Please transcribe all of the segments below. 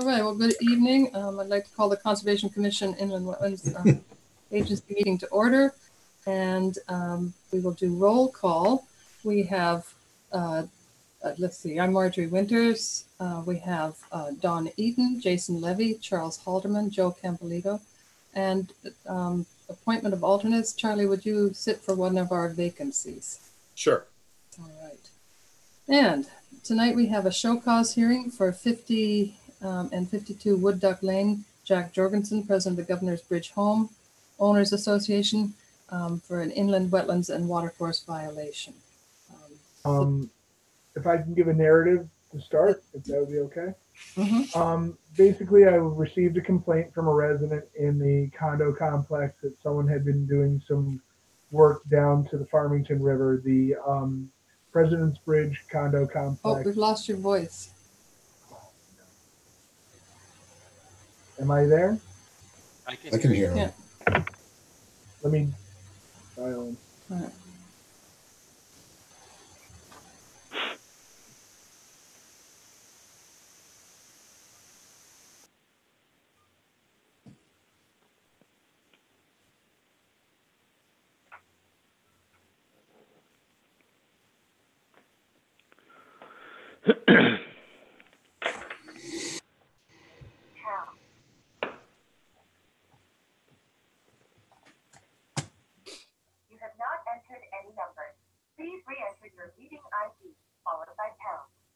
All right, well, good evening. I'd like to call the Conservation Commission Inland Wetlands Agency meeting to order, and we will do roll call. We have, let's see, I'm Marjorie Winters. We have Dawn Eaton, Jason Levy, Charles Halderman, Joe Campolito, and appointment of alternates. Charlie, would you sit for one of our vacancies? Sure. All right. And tonight we have a show cause hearing for 50 and 52 Wood Duck Lane. Jack Jorgensen, President of the Governor's Bridge Home Owners Association, for an inland wetlands and watercourse violation. If I can give a narrative to start, if that would be okay. Mm-hmm. Basically, I received a complaint from a resident in the condo complex that someone had been doing some work down to the Farmington River, the President's Bridge condo complex. Oh, we've lost your voice. Am I there? I can hear him. Yeah. Let me dial in. All right.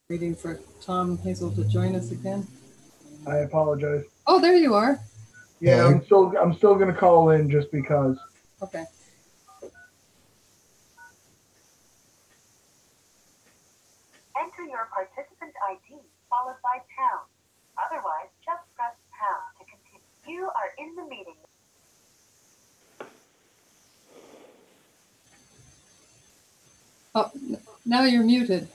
Waiting for Tom Hazel to join us again. I apologize. Oh, there you are. Yeah, I'm still going to call in just because. Okay. Enter your participant ID followed by pound. Otherwise, just press pound to continue. You are in the meeting. Oh, now you're muted.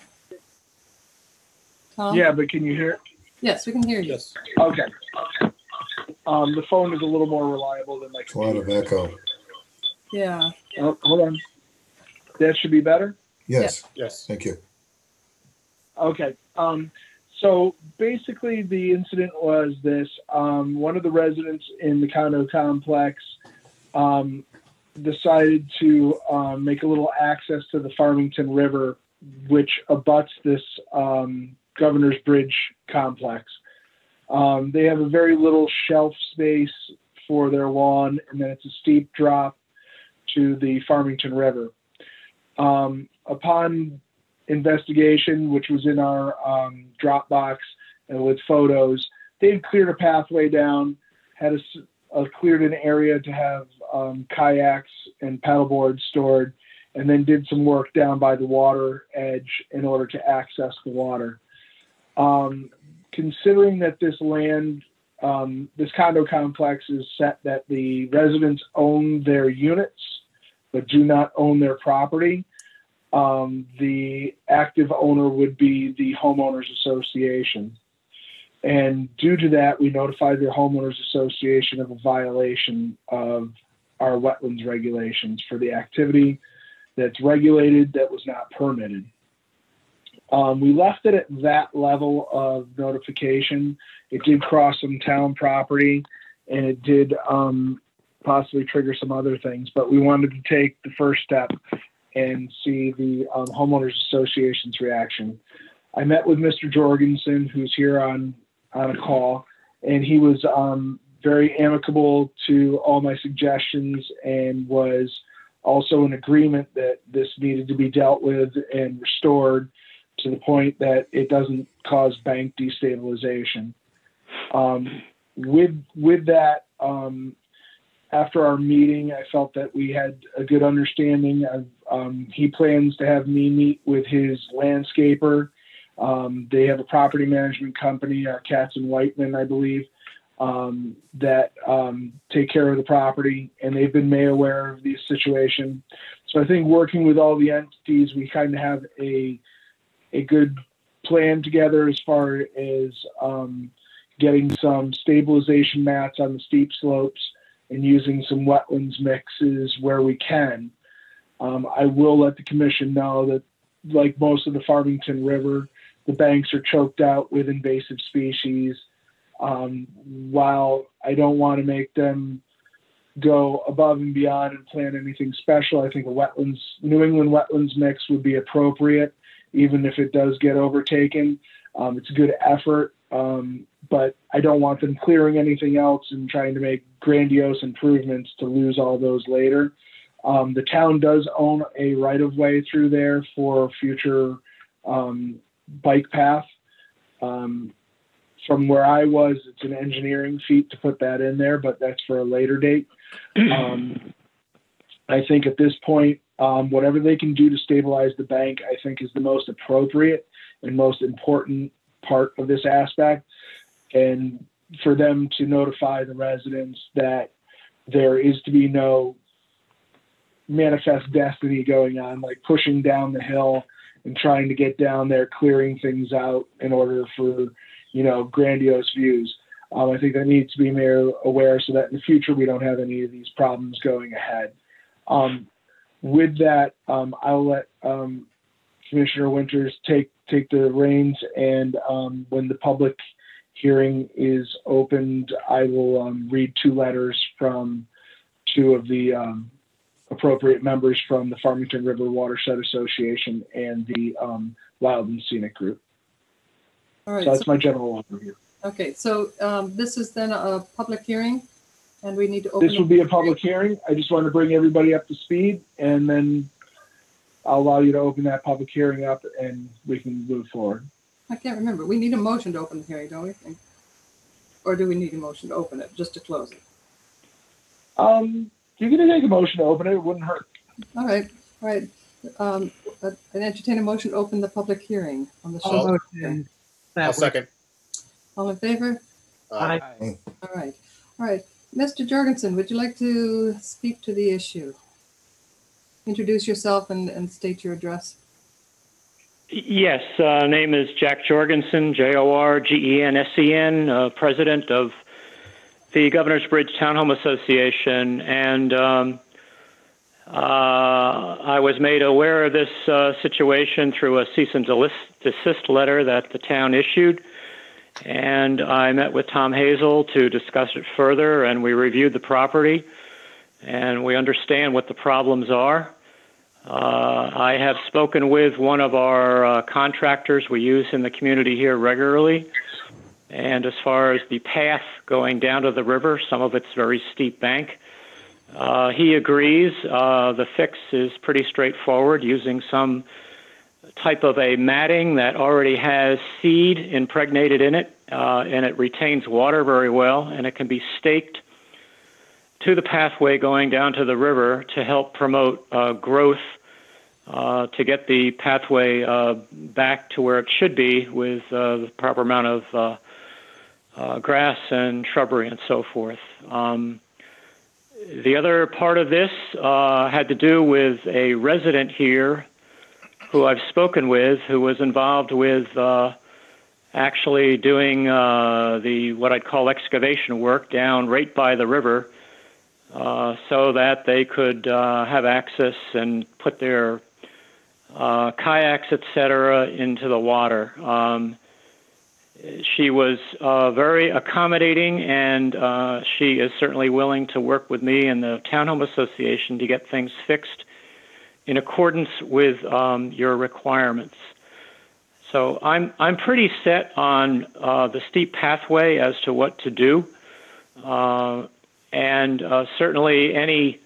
Tom? Yeah, but can you hear? Yes, we can hear you. Yes. Okay. The phone is a little more reliable than my It's a lot of echo. Yeah. Oh, hold on. That should be better? Yes. Yes. Thank you. Okay. So basically the incident was this. One of the residents in the condo complex decided to make a little access to the Farmington River, which abuts this Governor's Bridge complex. They have a very little shelf space for their lawn, and then it's a steep drop to the Farmington River. Upon investigation, which was in our Dropbox with photos, they had cleared a pathway down, had cleared an area to have kayaks and paddleboards stored, and then did some work down by the water edge in order to access the water. Considering that this land, this condo complex is set that the residents own their units, but do not own their property, the active owner would be the homeowners association. And due to that, we notified the homeowners association of a violation of our wetlands regulations for the activity that's regulated that was not permitted. We left it at that level of notification. It did cross some town property, and it did possibly trigger some other things, but we wanted to take the first step and see the homeowners association's reaction. I met with Mr. Jorgensen, who's here on a call, and he was very amicable to all my suggestions and was also in agreement that this needed to be dealt with and restored to the point that it doesn't cause bank destabilization. With that, after our meeting, I felt that we had a good understanding of, he plans to have me meet with his landscaper. They have a property management company, Katz and Whiteman, I believe, that take care of the property, and they've been made aware of the situation. So I think working with all the entities, we kind of have a good plan together as far as getting some stabilization mats on the steep slopes and using some wetlands mixes where we can. I will let the commission know that, like most of the Farmington River, the banks are choked out with invasive species. While I don't want to make them go above and beyond and plan anything special, I think a New England wetlands mix would be appropriate, even if it does get overtaken. It's a good effort, but I don't want them clearing anything else and trying to make grandiose improvements to lose all those later. The town does own a right-of-way through there for future bike path. From where I was, it's an engineering feat to put that in there, but that's for a later date. I think at this point, whatever they can do to stabilize the bank, I think is the most appropriate and most important part of this aspect. And for them to notify the residents that there is to be no manifest destiny going on, like pushing down the hill and trying to get down there, clearing things out in order for, grandiose views. I think that needs to be made aware so that in the future we don't have any of these problems going ahead. With that, I'll let Commissioner Winters take the reins, and when the public hearing is opened, I will read 2 letters from 2 of the appropriate members from the Farmington River Watershed Association and the Wild and Scenic Group. All right. So that's my general overview. Okay, so this is then a public hearing, and we need to open. This will be a public hearing. I just want to bring everybody up to speed, and then I'll allow you to open that public hearing up, and we can move forward. I can't remember. We need a motion to open the hearing, don't we? Or do we need a motion to open it, just to close it? You're going to take a motion to open it. It wouldn't hurt. All right. An entertain a motion to open the public hearing on the show. I'll second. All in favor? Aye. All right. Mr. Jorgensen, would you like to speak to the issue? Introduce yourself and state your address. Yes, name is Jack Jorgensen, Jorgensen, president of the Governor's Bridge Townhome Association, and I was made aware of this situation through a cease and desist letter that the town issued, and I met with Tom Hazel to discuss it further, and we reviewed the property, and we understand what the problems are. I have spoken with one of our contractors we use in the community here regularly, and as far as the path going down to the river, some of it's very steep bank. He agrees. The fix is pretty straightforward, using some type of a matting that already has seed impregnated in it, and it retains water very well, and it can be staked to the pathway going down to the river to help promote growth, to get the pathway back to where it should be with the proper amount of grass and shrubbery and so forth. The other part of this had to do with a resident here who I've spoken with, who was involved with actually doing what I'd call excavation work down right by the river, so that they could have access and put their kayaks, etc., into the water. She was very accommodating, and she is certainly willing to work with me and the Townhome Association to get things fixed in accordance with your requirements. So I'm pretty set on the steep pathway as to what to do, and certainly any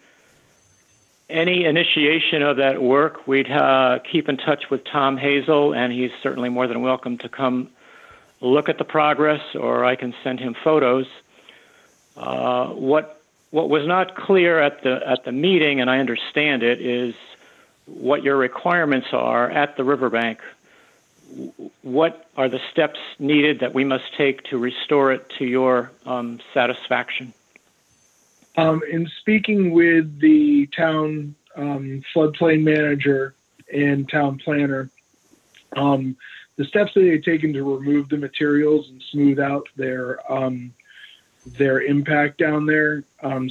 initiation of that work, we'd keep in touch with Tom Hazel, and he's certainly more than welcome to come look at the progress, or I can send him photos. What was not clear at the meeting, and I understand it, is what your requirements are at the riverbank. What are the steps needed that we must take to restore it to your satisfaction? In speaking with the town floodplain manager and town planner, the steps that they've taken to remove the materials and smooth out their impact down there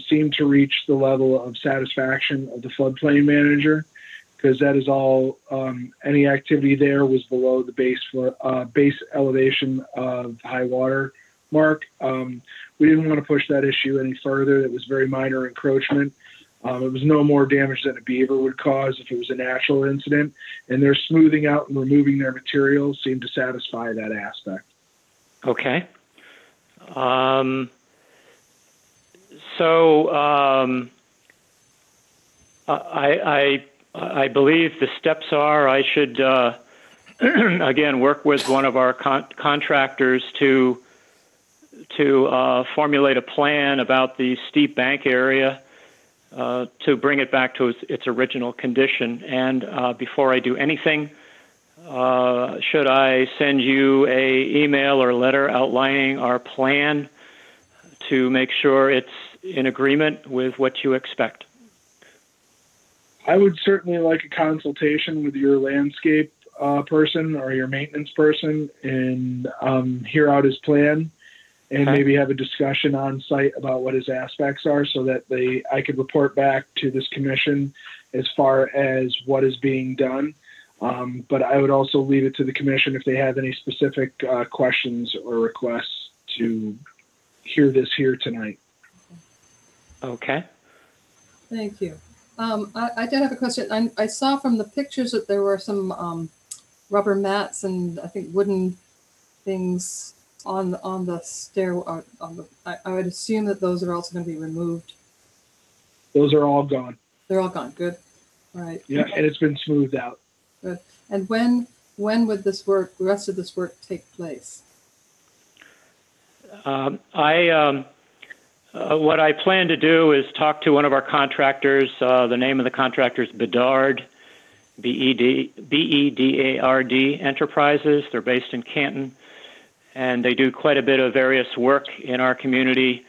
seem to reach the level of satisfaction of the floodplain manager, because that is all, any activity there was below the base elevation of high water Mark. We didn't want to push that issue any further. It was very minor encroachment. It was no more damage than a beaver would cause if it was a natural incident, and their smoothing out and removing their materials seemed to satisfy that aspect. Okay. I believe the steps are I should again work with one of our contractors to formulate a plan about the steep bank area to bring it back to its original condition. And before I do anything, should I send you a email or letter outlining our plan to make sure it's in agreement with what you expect? I would certainly like a consultation with your landscape person or your maintenance person and hear out his plan and maybe have a discussion on site about what his aspects are so that I could report back to this commission as far as what is being done. But I would also leave it to the commission if they have any specific questions or requests to hear this here tonight. Okay. Thank you. I did have a question. I saw from the pictures that there were some rubber mats and I think wooden things on the stair. I would assume that those are also going to be removed. Those are all gone. They're all gone. Good. All right. Yeah, and it's been smoothed out. Good. And when would the rest of this work take place? What I plan to do is talk to one of our contractors. The name of the contractor is Bedard, B-E-D-A-R-D Enterprises. They're based in Canton, and they do quite a bit of various work in our community,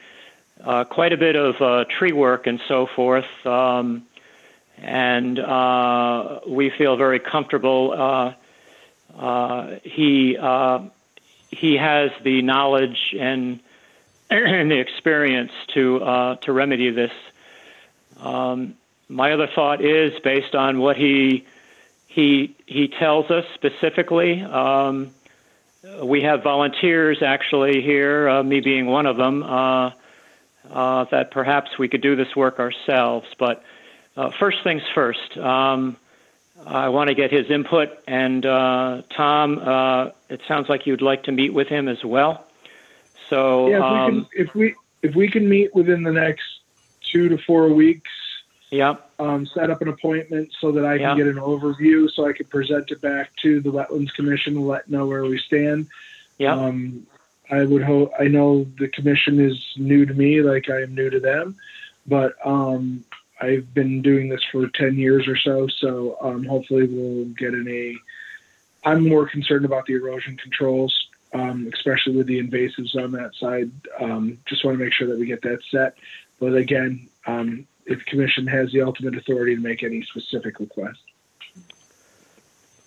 quite a bit of tree work and so forth. And we feel very comfortable. He has the knowledge and the experience to remedy this. My other thought is based on what he tells us specifically. We have volunteers actually here, me being one of them, that perhaps we could do this work ourselves. But first things first, I want to get his input. And Tom, it sounds like you'd like to meet with him as well. So yeah, if we can meet within the next 2 to 4 weeks, set up an appointment so that I can get an overview, so I can present it back to the Wetlands Commission and let know where we stand. I would hope. I know the commission is new to me, like I am new to them, but I've been doing this for 10 years or so. So hopefully we'll get I'm more concerned about the erosion controls. Especially with the invasives on that side. Just want to make sure that we get that set. But again, if the commission has the ultimate authority to make any specific request.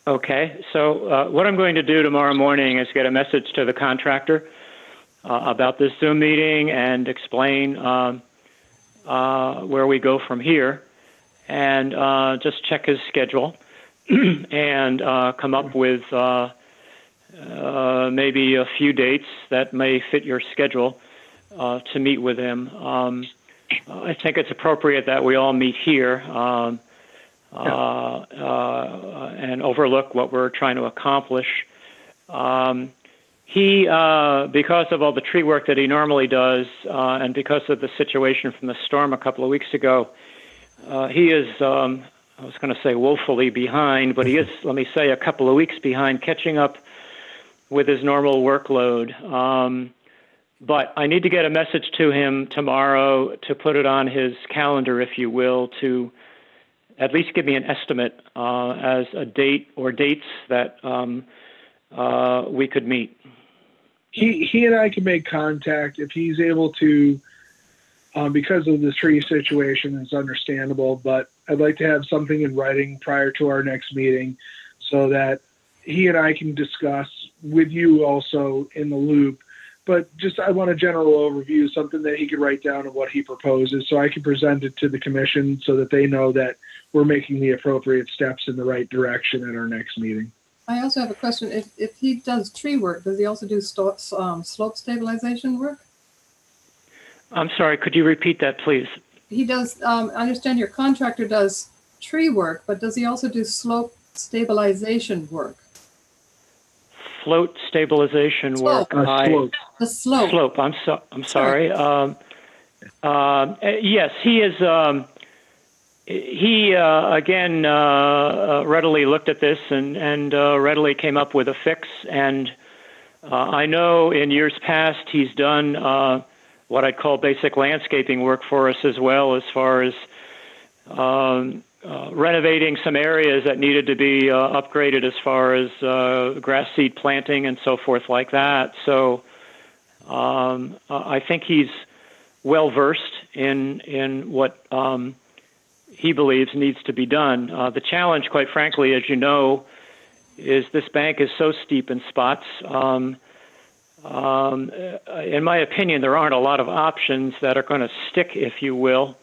Okay, so what I'm going to do tomorrow morning is get a message to the contractor about this Zoom meeting and explain where we go from here, and just check his schedule and come up with maybe a few dates that may fit your schedule to meet with him. I think it's appropriate that we all meet here and overlook what we're trying to accomplish. He, because of all the tree work that he normally does, and because of the situation from the storm a couple of weeks ago, he is, I was going to say woefully behind, but he is, let me say, a couple of weeks behind catching up with his normal workload. But I need to get a message to him tomorrow to put it on his calendar, if you will, to at least give me an estimate as a date or dates that we could meet. He and I can make contact if he's able to, because of the tree situation. It's understandable, but I'd like to have something in writing prior to our next meeting so that he and I can discuss with you also in the loop. But just I want a general overview, something that he could write down of what he proposes so I can present it to the commission so that they know that we're making the appropriate steps in the right direction at our next meeting. I also have a question. If he does tree work, does he also do slope stabilization work? I'm sorry, could you repeat that, please? He does, I understand your contractor does tree work, but does he also do slope stabilization work? Float stabilization work. Slope. The slope. Slope. I'm sorry. Yes, he is. He again readily looked at this and readily came up with a fix. And I know in years past he's done what I'd call basic landscaping work for us as well, as far as renovating some areas that needed to be upgraded as far as grass seed planting and so forth like that. So I think he's well versed in what he believes needs to be done. The challenge, quite frankly, as you know, is this bank is so steep in spots. In my opinion, there aren't a lot of options that are going to stick, if you will.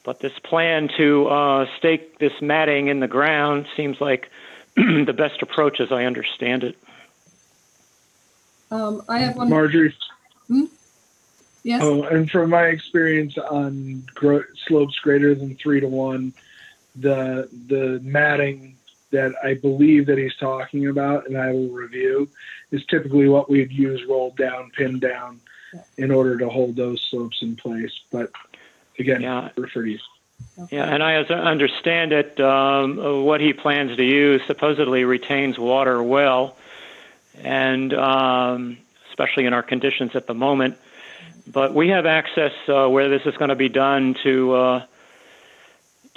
But this plan to stake this matting in the ground seems like the best approach, as I understand it. I have one. Marjorie. Yes. Oh, and from my experience on slopes greater than 3 to 1, the matting that I believe that he's talking about, and I will review, is typically what we'd use rolled down, pinned down, in order to hold those slopes in place. But again, refer to you. Okay. Yeah, and I understand it, what he plans to use supposedly retains water well, and especially in our conditions at the moment. But we have access where this is going to be done to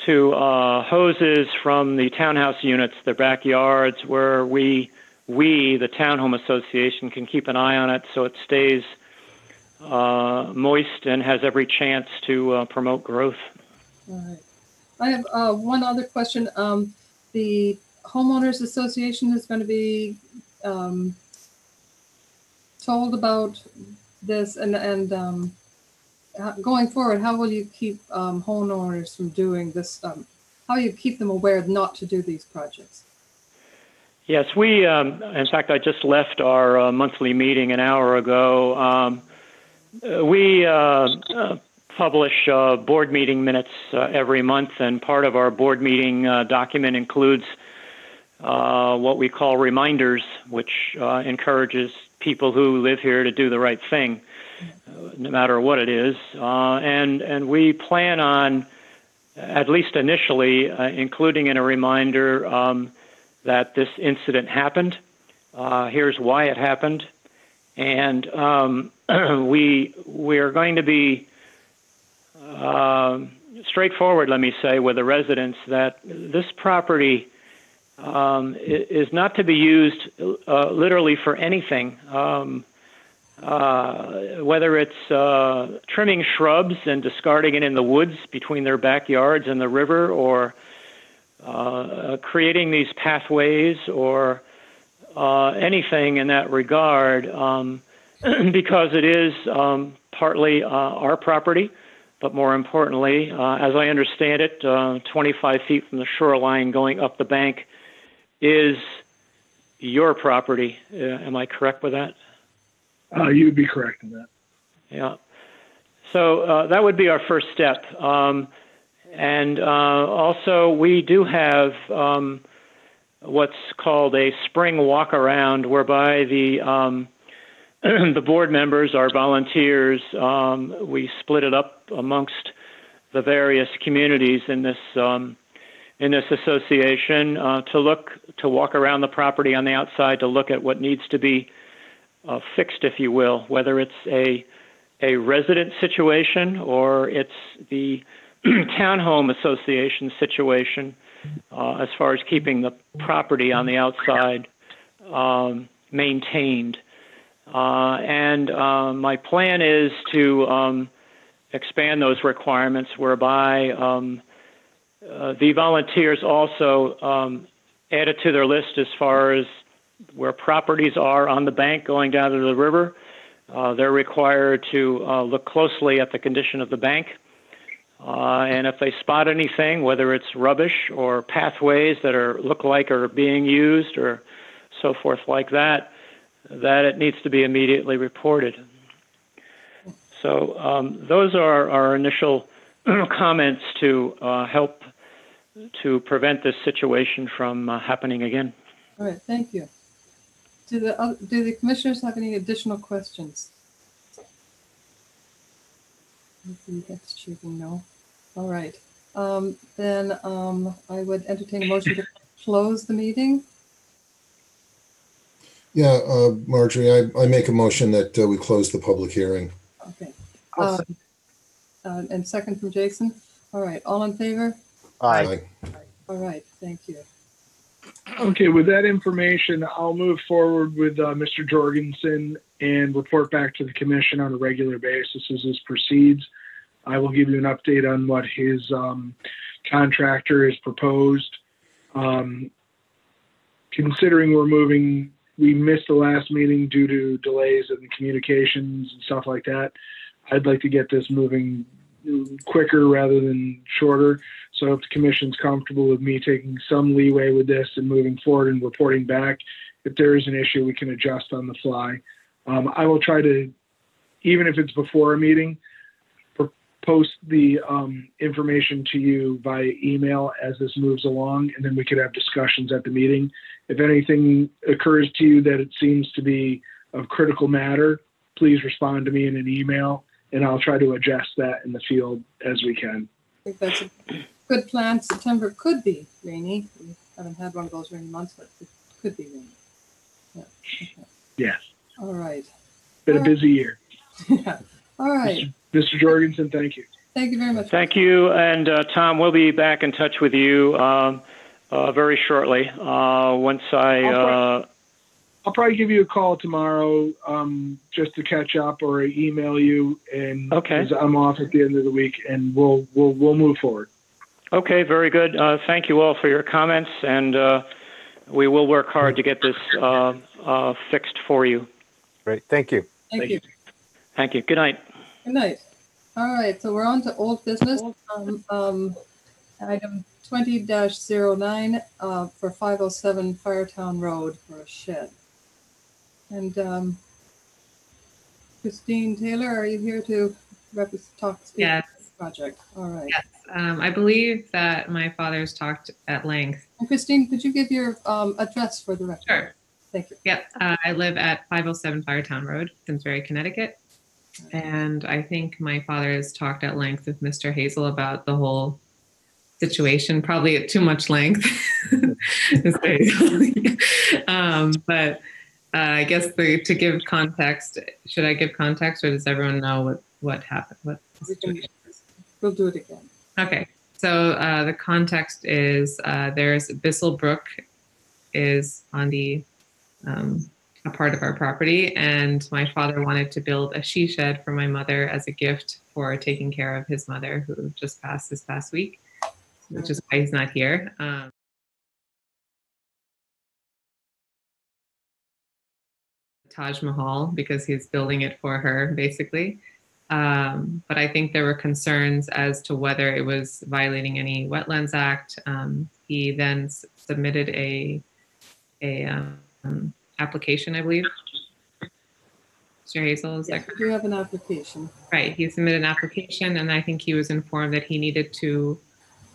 hoses from the townhouse units, their backyards, where we, the townhome association, can keep an eye on it so it stays moist and has every chance to promote growth. All right. I have one other question. The homeowners association is going to be told about this, and going forward, how will you keep homeowners from doing this? How you keep them aware not to do these projects? Yes, we, in fact, I just left our monthly meeting an hour ago. We publish board meeting minutes every month, and part of our board meeting document includes what we call reminders, which encourages people who live here to do the right thing, no matter what it is. And we plan on, at least initially, including in a reminder that this incident happened. Here's why it happened. And we're going to be straightforward, let me say, with the residents that this property is not to be used literally for anything, whether it's trimming shrubs and discarding it in the woods between their backyards and the river, or creating these pathways, or anything in that regard, because it is partly our property, but more importantly, as I understand it, 25 feet from the shoreline going up the bank is your property. Am I correct with that? You'd be correct in that. Yeah. So that would be our first step. And also, we do have what's called a spring walk-around, whereby the the board members, our volunteers, we split it up amongst the various communities in this association to walk around the property on the outside to look at what needs to be fixed, if you will, whether it's a resident situation or it's the townhome association situation, as far as keeping the property on the outside maintained. And my plan is to expand those requirements, whereby the volunteers also add it to their list as far as where properties are on the bank going down to the river. They're required to look closely at the condition of the bank. And if they spot anything, whether it's rubbish or pathways that look like are being used, or so forth like that, that it needs to be immediately reported. So those are our initial comments to help to prevent this situation from happening again. All right, thank you. Do the commissioners have any additional questions? That's choosing no. All right. Then I would entertain a motion to close the meeting. Yeah, Marjorie, I make a motion that we close the public hearing. Okay. And second from Jason. All right. All in favor? Aye. All right. Thank you. Okay, with that information, I'll move forward with Mr. Jorgensen and report back to the commission on a regular basis as this proceeds. I will give you an update on what his contractor has proposed. Considering we missed the last meeting due to delays in the communications and stuff like that, I'd like to get this moving quicker rather than shorter. So if the commission's comfortable with me taking some leeway with this and moving forward and reporting back, if there is an issue, we can adjust on the fly. I will try to, even if it's before a meeting, post the information to you via email as this moves along, and then we could have discussions at the meeting. If anything occurs to you that it seems to be of critical matter, please respond to me in an email, and I'll try to adjust that in the field as we can. I think that's a good plan. September could be rainy. We haven't had one of those rainy months, but it could be rainy. Yeah. Okay. Yes. All right. Been a busy year. Yeah. All right. Mr. Jorgensen, thank you. Thank you very much. Thank you. And Tom, we'll be back in touch with you very shortly. Once I'll probably give you a call tomorrow just to catch up, or email you, and okay. 'cause I'm off at the end of the week, and we'll move forward. Okay, very good. Thank you all for your comments, and we will work hard to get this fixed for you. Great, thank you. Thank you. Thank you. Good night. Good night. All right, so we're on to old business. Item 20-09 for 507 Firetown Road for a shed. And Christine Taylor, are you here to speak Yes. to this project? All right. Yes, I believe that my father's talked at length. And Christine, could you give your address for the record? Sure. Thank you. Yep, I live at 507 Firetown Road, Simsbury, Connecticut. And I think my father has talked at length with Mr. Hazel about the whole situation, probably at too much length. But I guess to give context, should I give context, or does everyone know what happened? What the situation is? We'll do it again. Okay, so the context is there's Bissell Brook is on the a part of our property, and my father wanted to build a she shed for my mother as a gift for taking care of his mother, who just passed this past week, which is why he's not here. Taj Mahal, because he's building it for her, basically. But I think there were concerns as to whether it was violating any Wetlands Act. He then submitted a application, I believe. Mr. Hazel, is Yes, that correct? we do have an application. Right, he submitted an application, and I think he was informed that he needed to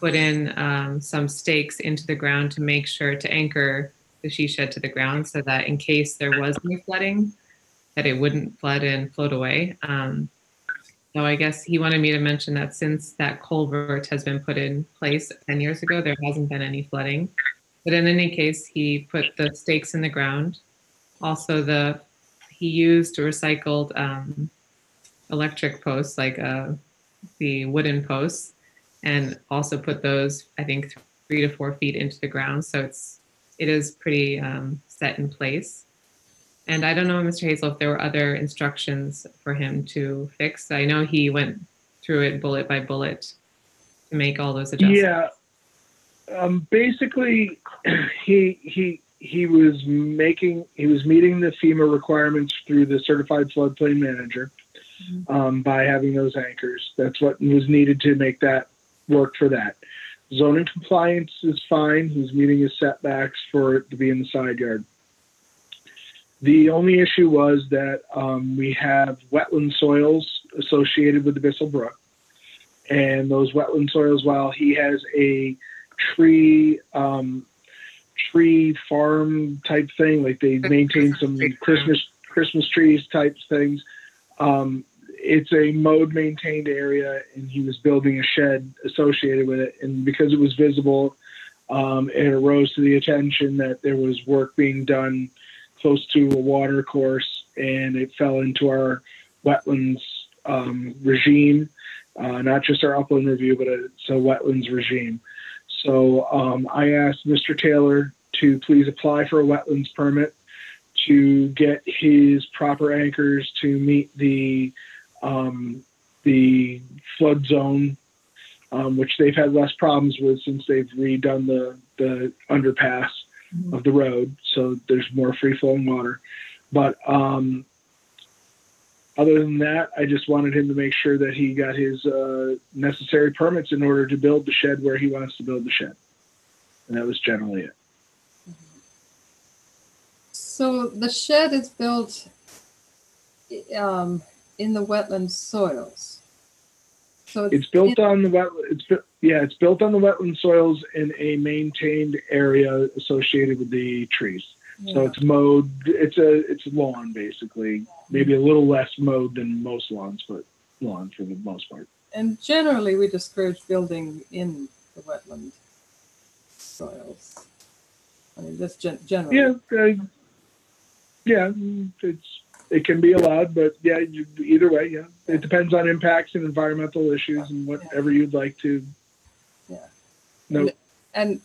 put in some stakes into the ground to make sure to anchor the she shed to the ground, so that in case there was any flooding, that it wouldn't flood and float away. So I guess he wanted me to mention that since that culvert has been put in place 10 years ago, there hasn't been any flooding. But in any case, he put the stakes in the ground. Also, he used recycled electric posts, like the wooden posts, and also put those, I think, 3 to 4 feet into the ground. So it is pretty set in place. And I don't know, Mr. Hazel, if there were other instructions for him to fix. I know he went through it bullet by bullet to make all those adjustments. Yeah. Basically, he was meeting the FEMA requirements through the certified floodplain manager by having those anchors. That's what was needed to make that work for that. Zoning compliance is fine. He's meeting his setbacks for it to be in the side yard. The only issue was that we have wetland soils associated with the Bissell Brook. And those wetland soils, while he has a tree farm type thing, like they maintain some Christmas trees type things, it's a mowed, maintained area, and he was building a shed associated with it. And because it was visible, it arose to the attention that there was work being done close to a water course, and it fell into our wetlands regime, not just our upland review, but it's a wetlands regime. So I asked Mr. Taylor to please apply for a wetlands permit to get his proper anchors to meet the flood zone, which they've had less problems with since they've redone the underpass of the road. So there's more free flowing water. But other than that, I just wanted him to make sure that he got his necessary permits in order to build the shed where he wants to build the shed. And that was generally it. So the shed is built in the wetland soils. So it's built on the it's built on the wetland soils in a maintained area associated with the trees. Yeah. So it's mowed. It's a lawn basically. Maybe a little less mowed than most lawns, but lawn for the most part. And generally, we discourage building in the wetland soils. I mean, just generally. Yeah, it can be allowed, but yeah, either way, yeah. It depends on impacts and environmental issues and whatever you'd like to. Yeah. No. And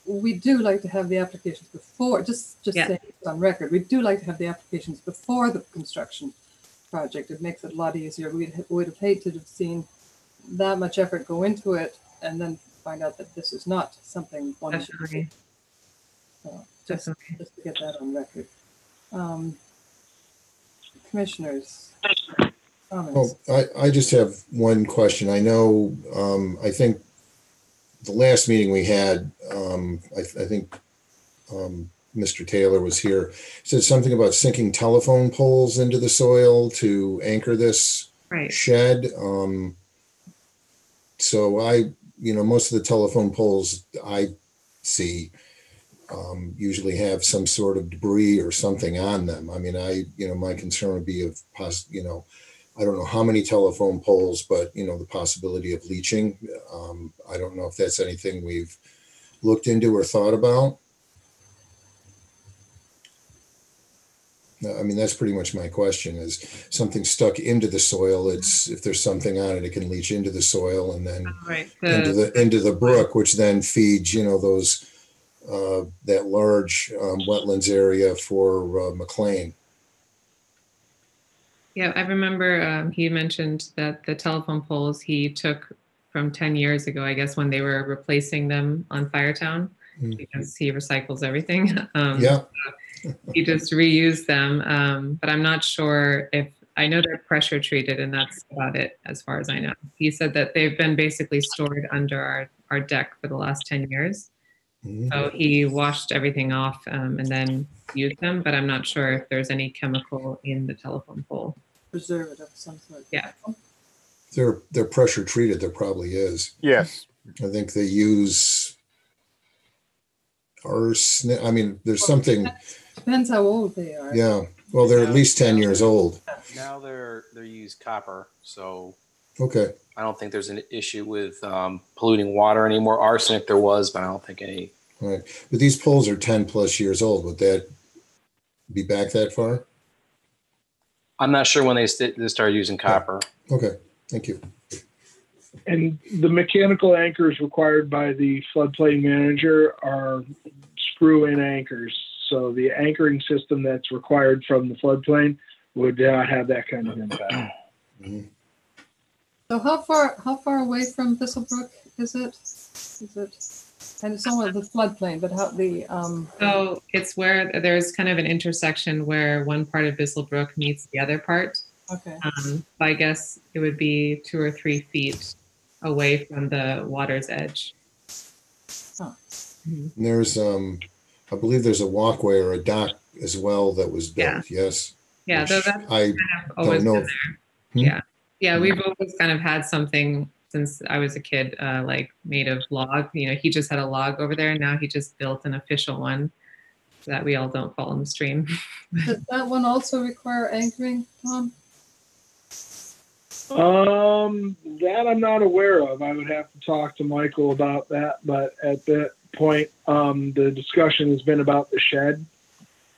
we do like to have the applications before, just saying it on record, we do like to have the applications before the construction project. It makes it a lot easier. We would have hated to have seen that much effort go into it and then find out that this is not something one should do. So just to get that on record. Commissioners, comments? Well, I just have one question. I know, I think the last meeting we had, I think Mr. Taylor was here, said something about sinking telephone poles into the soil to anchor this shed. So most of the telephone poles I see usually have some sort of debris or something on them. I mean, my concern would be I don't know how many telephone poles, but the possibility of leaching. I don't know if that's anything we've looked into or thought about. I mean, that's pretty much my question, is something stuck into the soil. If there's something on it, it can leach into the soil and then into the brook, which then feeds, those that large wetlands area for McLean. Yeah, I remember he mentioned that the telephone poles he took from 10 years ago, I guess, when they were replacing them on Firetown, because he recycles everything. So he just reused them. But I'm not sure I know they're pressure treated, and that's about it as far as I know. He said that they've been basically stored under our deck for the last 10 years. So he washed everything off and then used them, but I'm not sure if there's any chemical in the telephone pole. Preservative of some sort. Yeah. They're pressure treated. There probably is. Yes. I think they use arsenic. I mean, there's something. Depends how old they are. Yeah. Well, they're at least 10 years old. Now they use copper, so okay. I don't think there's an issue with polluting water anymore. Arsenic there was, but I don't think any. Right. But these poles are 10 plus years old. Would that be back that far? I'm not sure when they started using copper. Okay. Thank you. And the mechanical anchors required by the floodplain manager are screw-in anchors. So the anchoring system that's required from the floodplain would not have that kind of impact. So how far away from Thistlebrook is it? And it's somewhat the floodplain, but how the So it's where there's kind of an intersection where one part of Thistlebrook meets the other part. Okay. I guess it would be 2 or 3 feet away from the water's edge. Huh. There's I believe there's a walkway or a dock as well that was built. Yes. Yeah, Which though that's I kind of always know been if- there. Hmm? Yeah. Yeah, we've always kind of had something since I was a kid, like made of log. You know, he just had a log over there, and now he just built an official one so that we all don't fall in the stream. Does that one also require anchoring, Tom? That I'm not aware of. I would have to talk to Michael about that. But at that point, the discussion has been about the shed.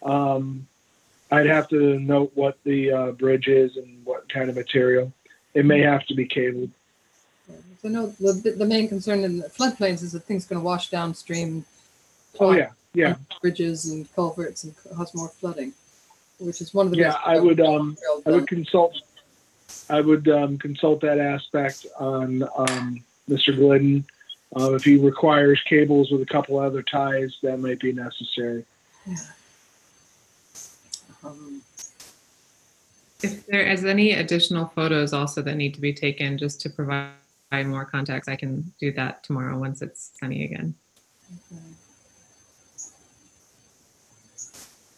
I'd have to note what the bridge is and what kind of material. It may have to be cabled. I know the main concern in the floodplains is that things going to wash downstream. Oh yeah, yeah, Bridges and culverts and cause more flooding, which is one of the yeah. I would consult. I would consult that aspect on Mr. Glidden. If he requires cables with a couple other ties, that might be necessary. Yeah. If there is any additional photos also that need to be taken just to provide more context, I can do that tomorrow once it's sunny again. Okay.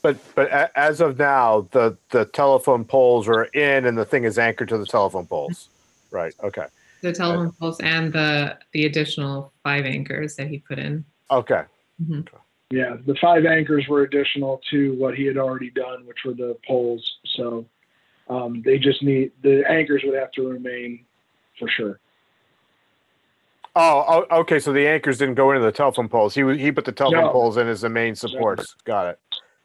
But as of now, the telephone poles are in, and the thing is anchored to the telephone poles. Right. Okay. The telephone poles and the additional 5 anchors that he put in. Okay. Mm-hmm. Yeah, the 5 anchors were additional to what he had already done, which were the poles. So they just need, the anchors would have to remain for sure. Oh, okay. So the anchors didn't go into the telephone poles. He put the telephone No. poles in as the main supports. No. Got it.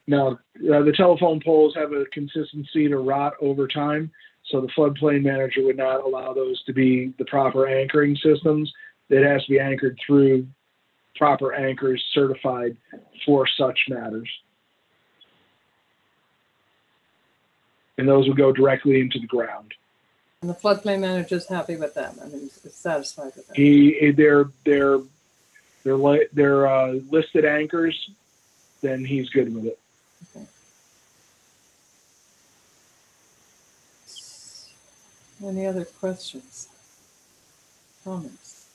Now, the telephone poles have a consistency to rot over time, so the floodplain manager would not allow those to be the proper anchoring systems. It has to be anchored through proper anchors certified for such matters. And those would go directly into the ground. And the floodplain manager is happy with that. I mean, he's satisfied with that. They're listed anchors, then he's good with it. Okay. Any other questions? Comments?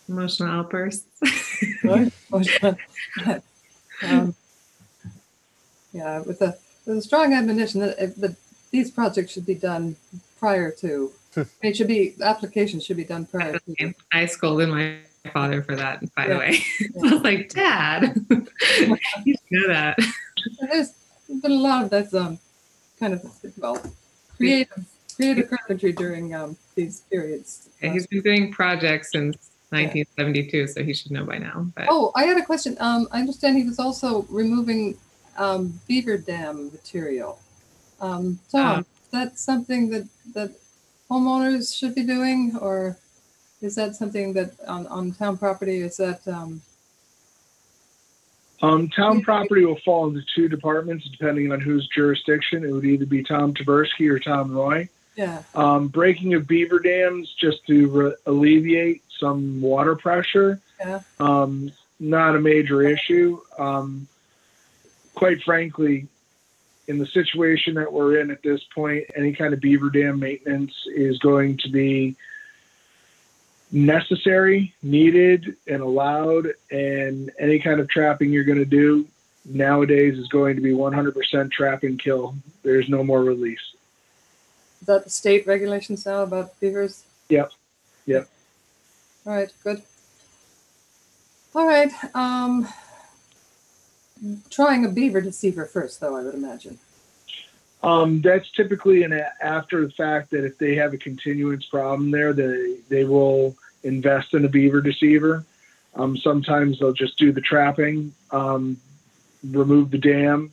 Emotional outbursts. What? Yeah, with a strong admonition that these projects should be done prior to. The application should be done prior to. I scolded my father for that, by the way. Yeah. I was like, Dad, you should know that. There's been a lot of that kind of creative carpentry during these periods. Yeah, he's been doing projects since 1972, so he should know by now. But. Oh, I had a question. I understand he was also removing beaver dam material. Tom, is that something that homeowners should be doing, or is that something that on town property? Is that town property will fall into 2 departments depending on whose jurisdiction. It would either be Tom Taberski or Tom Roy. Yeah. Breaking of beaver dams just to alleviate some water pressure. Yeah. Not a major issue. Quite frankly, in the situation that we're in at this point, any kind of beaver dam maintenance is going to be necessary, needed, and allowed. And any kind of trapping you're going to do nowadays is going to be 100% trap and kill. There's no more release. Is that the state regulations now about beavers? Yep. Yep. All right, good. All right. Trying a beaver deceiver first, though, I would imagine. That's typically after the fact that if they have a continuance problem there, they will invest in a beaver deceiver. Sometimes they'll just do the trapping, remove the dam,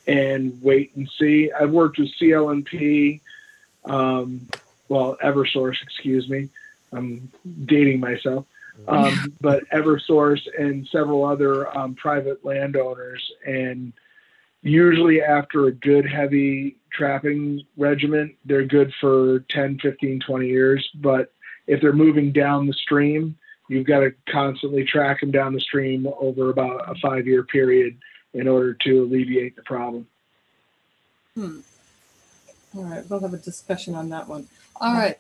and wait and see. I've worked with CLNP, Eversource, excuse me. I'm dating myself. But Eversource and several other private landowners. And usually after a good heavy trapping regimen, they're good for 10, 15, 20 years. But if they're moving down the stream, you've got to constantly track them down the stream over about a 5-year period in order to alleviate the problem. All right, we'll have a discussion on that one. All right.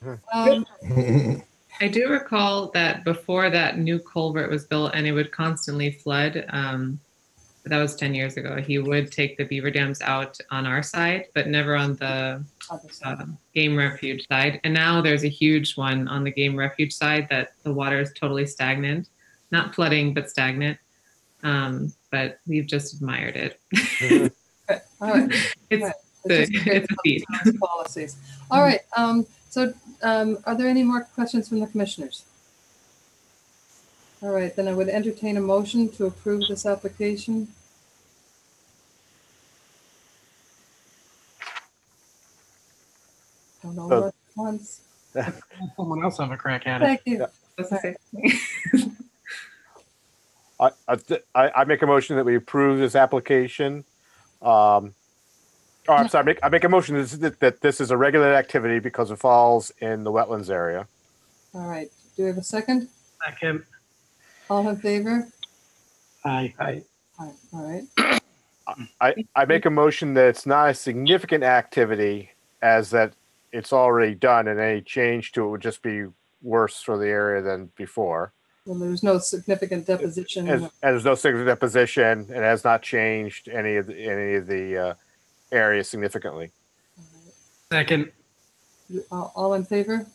I do recall that before that new culvert was built and it would constantly flood, That was 10 years ago. He would take the beaver dams out on our side, but never on the game refuge side. And now there's a huge one on the game refuge side that the water is totally stagnant, not flooding, but stagnant. But we've just admired it. Okay. All right. It's a feat. Policies. All right. So are there any more questions from the commissioners? All right, then I would entertain a motion to approve this application. Don't all rush at once. Someone else have a crack at it. Thank you. I make a motion that we approve this application. I'm sorry. I make a motion that this is a regulated activity because it falls in the wetlands area. All right. Do we have a second? Second. All in favor? Aye. Aye. All right. I make a motion that it's not a significant activity, as that it's already done, and any change to it would just be worse for the area than before. Well, there's no significant deposition. And there's no significant deposition. It has not changed any of the area significantly. Second. All in favor?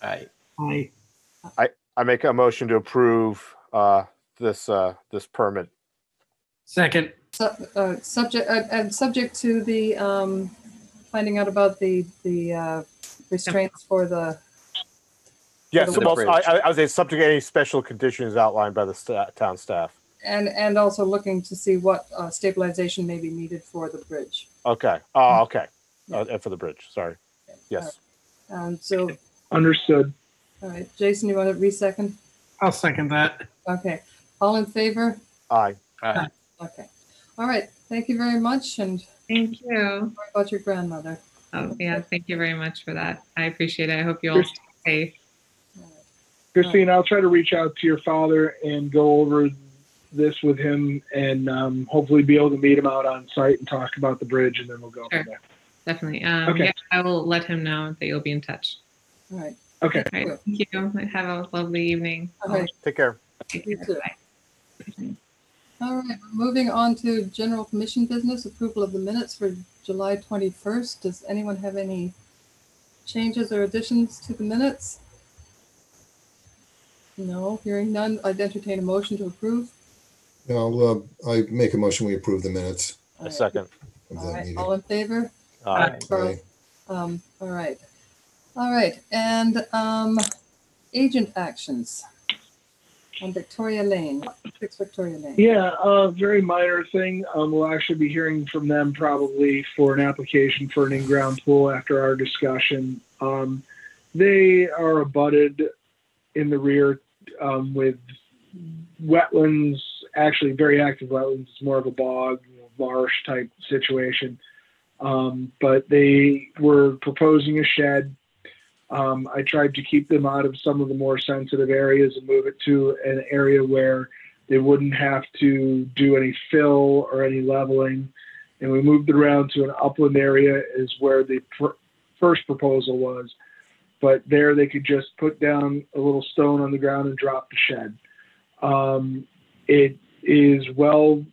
Aye. Aye. I make a motion to approve this permit. Second. Subject to the finding out about the restraints for the. Yes, For the I was subject to any special conditions outlined by the town staff. And also looking to see what stabilization may be needed for the bridge. Okay. Oh, okay. And for the bridge. Sorry. Yes. So. Understood. All right, Jason, you want to re-second? I'll second that. Okay. All in favor? Aye. Aye. Okay. All right. Thank you very much. And Thank you. sorry about your grandmother. Oh, yeah. Thank you very much for that. I appreciate it. I hope you all stay safe. Christine, I'll try to reach out to your father and go over this with him and hopefully be able to meet him out on site and talk about the bridge, and then we'll go from there. Definitely. Okay. Yeah, I will let him know that you'll be in touch. All right. Okay. All right. Thank you. Have a lovely evening. All right. Take care. You too. All right. Moving on to general commission business, approval of the minutes for July 21st. Does anyone have any changes or additions to the minutes? No, hearing none. I'd entertain a motion to approve. No, I make a motion, we approve the minutes All right. Second. of All that right. meeting. All in favor? Aye. Aye. All right. All right. And agent actions on Victoria Lane, 6 Victoria Lane. Yeah, very minor thing. We'll actually be hearing from them probably for an application for an in-ground pool after our discussion. They are abutted in the rear with wetlands, actually very active wetlands. It's more of a bog, marsh type situation. But they were proposing a shed. I tried to keep them out of some of the more sensitive areas and move it to an area where they wouldn't have to do any fill or any leveling. And we moved it around to an upland area is where the first proposal was. But there they could just put down a little stone on the ground and drop the shed. It is well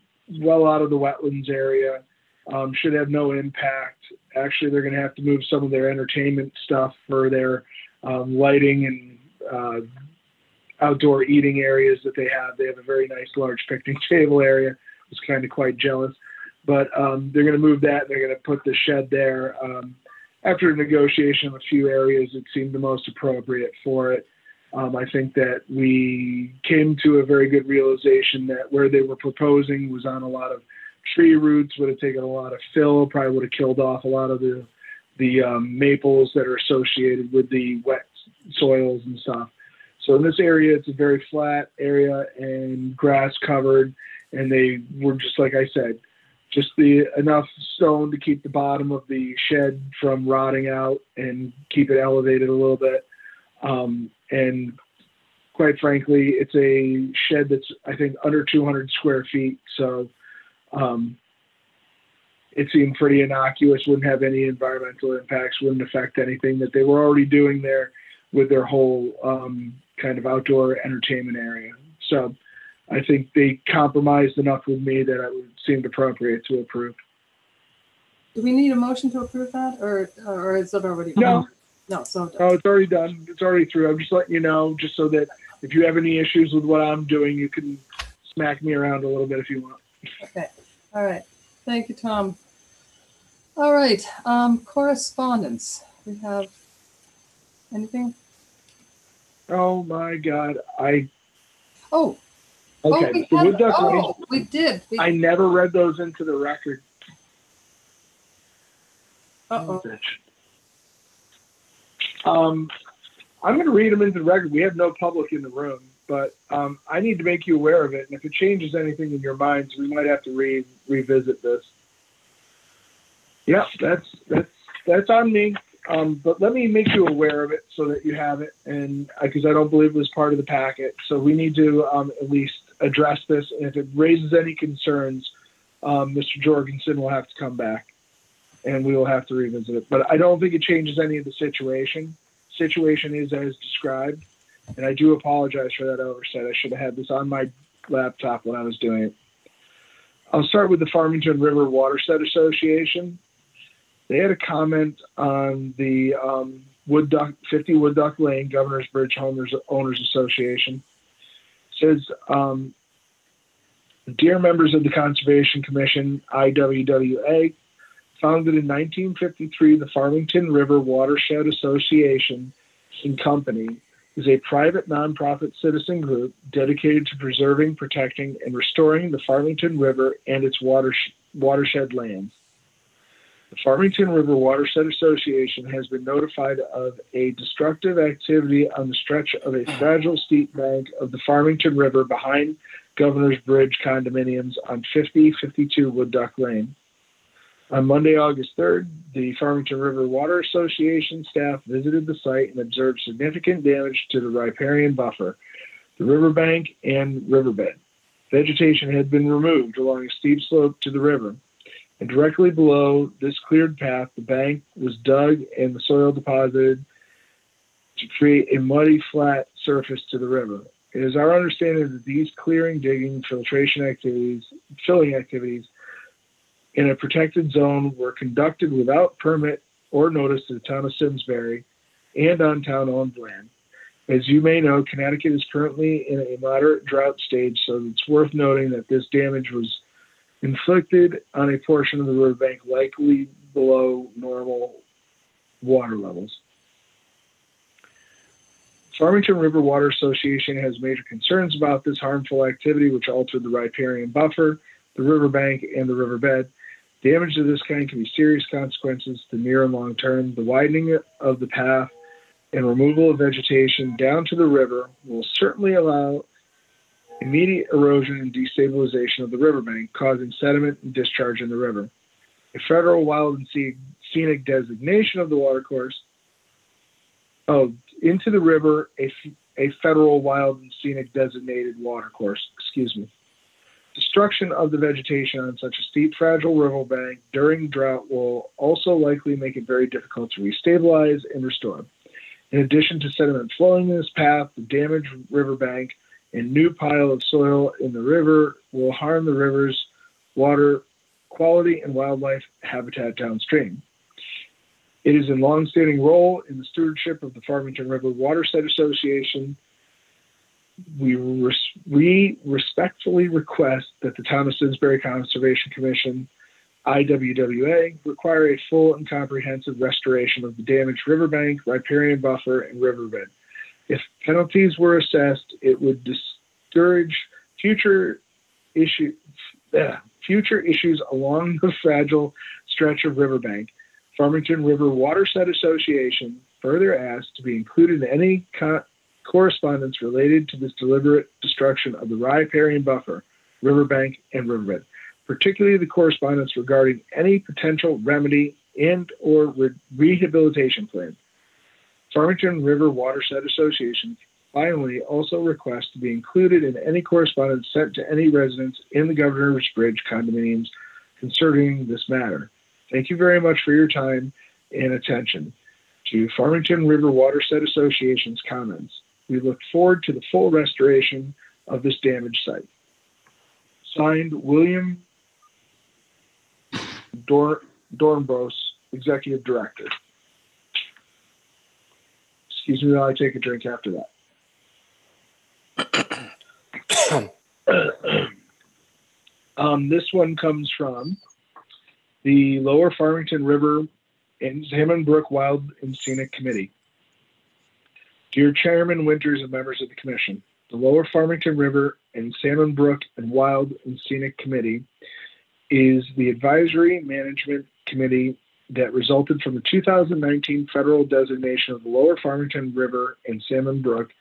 out of the wetlands area. Should have no impact. Actually, they're going to have to move some of their entertainment stuff for their lighting and outdoor eating areas that they have. They have a very nice large picnic table area. I was kind of quite jealous. But they're going to move that, and they're going to put the shed there. After a negotiation of a few areas, it seemed the most appropriate for it. I think that we came to a very good realization that where they were proposing was on a lot of tree roots, would have taken a lot of fill, probably would have killed off a lot of the maples that are associated with the wet soils and stuff. So in this area, it's a very flat area and grass covered, and they were just, like I said, just enough stone to keep the bottom of the shed from rotting out and keep it elevated a little bit. And quite frankly, it's a shed that's, I think, under 200 square feet. So it seemed pretty innocuous, wouldn't have any environmental impacts, wouldn't affect anything that they were already doing there with their whole kind of outdoor entertainment area. So I think they compromised enough with me that it would seemed appropriate to approve. Do we need a motion to approve that, or is it already? No. No, so. Oh, it's already done. It's already through. I'm just letting you know, just so that if you have any issues with what I'm doing, you can smack me around a little bit if you want. Okay. All right. Thank you, Tom. All right. Correspondence. We have anything? Oh my God. Oh. Okay. We did. I never read those into the record. Uh-oh. I'm going to read them into the record. We have no public in the room, but I need to make you aware of it. And if it changes anything in your minds, we might have to revisit this. Yeah, that's on me. But let me make you aware of it so that you have it, and because I don't believe it was part of the packet. So we need to at least address this. And if it raises any concerns, Mr. Jorgensen will have to come back, and we will have to revisit it. But I don't think it changes any of the situation. Situation is as described, and I do apologize for that oversight. I should have had this on my laptop when I was doing it. I'll start with the Farmington River Watershed Association. They had a comment on the 50 Wood Duck Lane Governor's Bridge Owners Association. It says, dear members of the Conservation Commission, IWWA, founded in 1953, the Farmington River Watershed Association and Company is a private nonprofit citizen group dedicated to preserving, protecting, and restoring the Farmington River and its watershed lands. The Farmington River Watershed Association has been notified of a destructive activity on the stretch of a fragile steep bank of the Farmington River behind Governor's Bridge condominiums on 5052 Wood Duck Lane. On Monday, August 3rd, the Farmington River Water Association staff visited the site and observed significant damage to the riparian buffer, the riverbank, and riverbed. Vegetation had been removed along a steep slope to the river, and directly below this cleared path, the bank was dug and the soil deposited to create a muddy, flat surface to the river. It is our understanding that these clearing, digging, filling activities in a protected zone were conducted without permit or notice to the town of Simsbury and on town-owned land. As you may know, Connecticut is currently in a moderate drought stage, so it's worth noting that this damage was inflicted on a portion of the riverbank likely below normal water levels. Farmington River Water Association has major concerns about this harmful activity, which altered the riparian buffer, the riverbank, and the riverbed. Damage of this kind can be serious consequences to near and long term. The widening of the path and removal of vegetation down to the river will certainly allow immediate erosion and destabilization of the riverbank, causing sediment and discharge in the river. A federal wild and scenic designation of the watercourse, into the river, a federal wild and scenic designated watercourse, Destruction of the vegetation on such a steep, fragile riverbank during drought will also likely make it very difficult to restabilize and restore. In addition to sediment flowing in this path, the damaged riverbank and new pile of soil in the river will harm the river's water quality and wildlife habitat downstream. It is a long-standing role in the stewardship of the Farmington River Watershed Association. We respectfully request that the Town of Simsbury Conservation Commission, IWWA, require a full and comprehensive restoration of the damaged riverbank, riparian buffer, and riverbed. If penalties were assessed, it would discourage future issues along the fragile stretch of riverbank. Farmington River Watershed Association further asked to be included in any correspondence related to this deliberate destruction of the riparian buffer, riverbank, and riverbed, particularly the correspondence regarding any potential remedy and or rehabilitation plan. Farmington River Watershed Association finally also requests to be included in any correspondence sent to any residents in the Governor's Bridge condominiums concerning this matter. Thank you very much for your time and attention to Farmington River Watershed Association's comments. We look forward to the full restoration of this damaged site. Signed, William Dornbos, Executive Director. Excuse me while I take a drink after that. This one comes from the Lower Farmington River and Salmon Brook Wild and Scenic Committee. Dear Chairman Winters and members of the Commission, the Lower Farmington River and Salmon Brook and Wild and Scenic Committee is the advisory management committee that resulted from the 2019 federal designation of the Lower Farmington River and Salmon Brook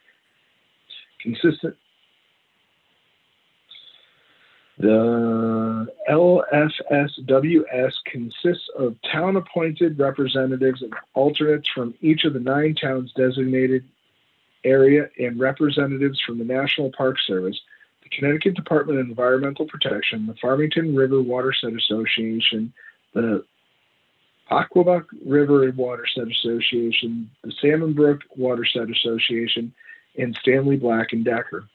The LFSWS consists of town-appointed representatives and alternates from each of the 9 towns designated area and representatives from the National Park Service, the Connecticut Department of Environmental Protection, the Farmington River Watershed Association, the Aqueduct River Watershed Association, the Salmon Brook Watershed Association, and Stanley Black and Decker.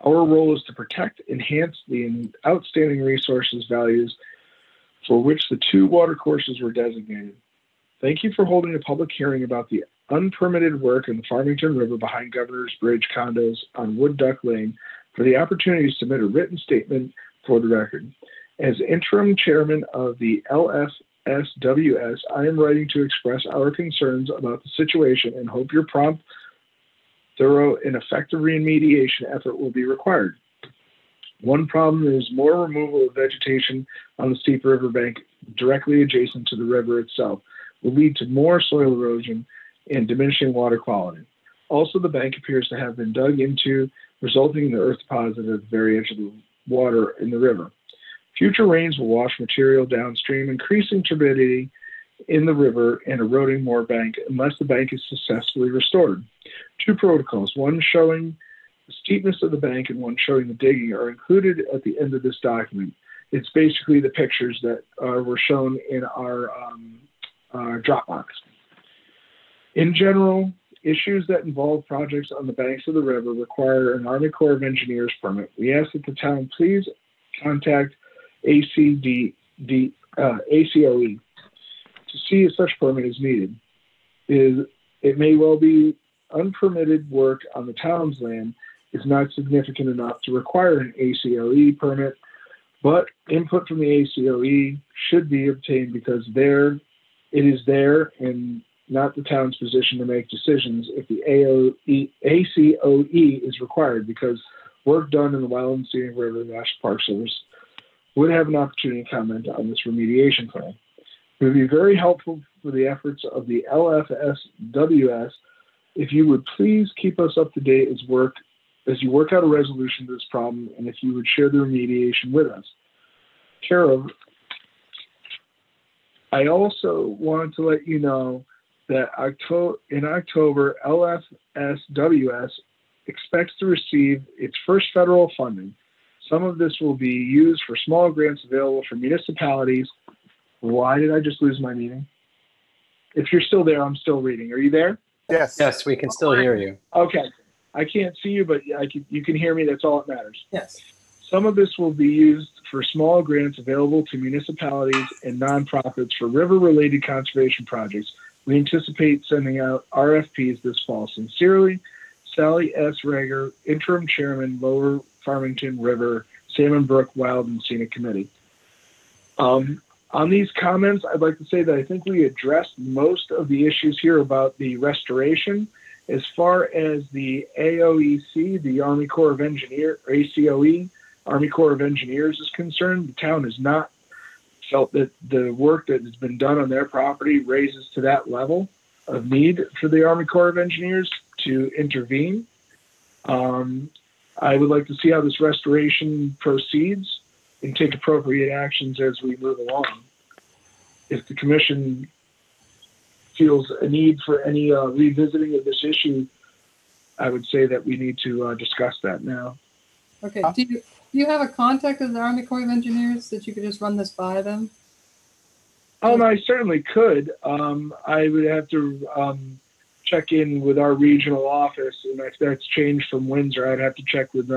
Our role is to protect, enhance the outstanding resources values for which the 2 watercourses were designated. Thank you for holding a public hearing about the unpermitted work in the Farmington River behind Governor's Bridge condos on Wood Duck Lane for the opportunity to submit a written statement for the record. As interim chairman of the LFSWS, I am writing to express our concerns about the situation and hope your prompt, thorough, and effective remediation effort will be required. One problem is more removal of vegetation on the steep riverbank directly adjacent to the river itself will lead to more soil erosion and diminishing water quality. Also, the bank appears to have been dug into, resulting in the earth deposit at the very edge of the water in the river. Future rains will wash material downstream, increasing turbidity in the river and eroding more bank unless the bank is successfully restored. 2 protocols, one showing the steepness of the bank and one showing the digging, are included at the end of this document. It's basically the pictures that were shown in our Dropbox. In general, issues that involve projects on the banks of the river require an Army Corps of Engineers permit. We ask that the town please contact ACOE to see if such permit is needed. It may well be unpermitted work on the town's land is not significant enough to require an ACOE permit, but input from the ACOE should be obtained because it is there and not the town's position to make decisions if the ACOE is required, because work done in the Wild and Scenic River National Park Service would have an opportunity to comment on this remediation plan. It would be very helpful for the efforts of the LFSWS if you would please keep us up to date as you work out a resolution to this problem, and if you would share the remediation with us. Care of. I also wanted to let you know that in October, LFSWS expects to receive its first federal funding. Some of this will be used for small grants available for municipalities. Why did I just lose my meeting? If you're still there, I'm still reading. Are you there? Yes. Yes, we can still hear you. Okay. I can't see you, but you can hear me. That's all that matters. Yes. Some of this will be used for small grants available to municipalities and nonprofits for river-related conservation projects. We anticipate sending out RFPs this fall. Sincerely, Sally S. Rager, Interim Chairman, Lower Farmington River, Salmon Brook Wild and Scenic Committee. On these comments, I'd like to say that I think we addressed most of the issues here about the restoration. As far as the AOEC, the Army Corps of Engineers, or ACOE, Army Corps of Engineers is concerned, the town has not felt that the work that has been done on their property raises to that level of need for the Army Corps of Engineers to intervene. I would like to see how this restoration proceeds and take appropriate actions as we move along. If the commission feels a need for any revisiting of this issue, I would say that we need to discuss that now. Okay. Do you have a contact of the Army Corps of Engineers that you could just run this by them? I certainly could. I would have to check in with our regional office, and if that's changed from Windsor, I'd have to check with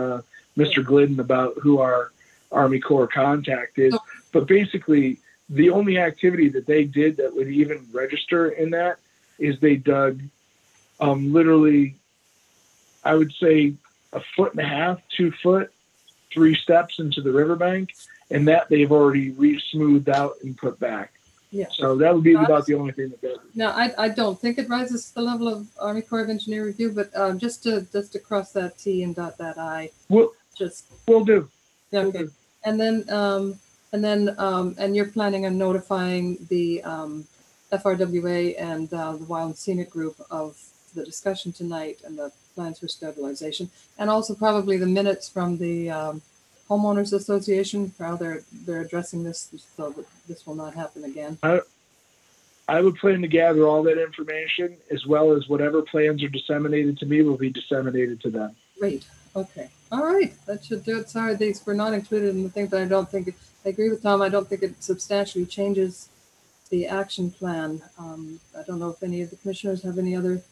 Mr. Glidden about who our Army Corps contact is. But basically, the only activity that they did that would even register in that is they dug literally, I would say, 1.5 feet, 2 foot, 3 steps into the riverbank, and that they've already re-smoothed out and put back. Yeah. So that would be about the only thing that does it. Now, I don't think it rises to the level of Army Corps of Engineer review, but just to cross that T and dot that I. We'll do. Yeah, Will okay. do. And you're planning on notifying the FRWA and the Wild and Scenic Group of the discussion tonight and the plans for stabilization, and also probably the minutes from the homeowners association, how they're addressing this, so that this will not happen again. I would plan to gather all that information, as well as whatever plans are disseminated to me will be disseminated to them. Great. Okay. All right. That should do it. Sorry, these were not included in the thing, but I don't think I agree with Tom. I don't think it substantially changes the action plan. I don't know if any of the commissioners have any other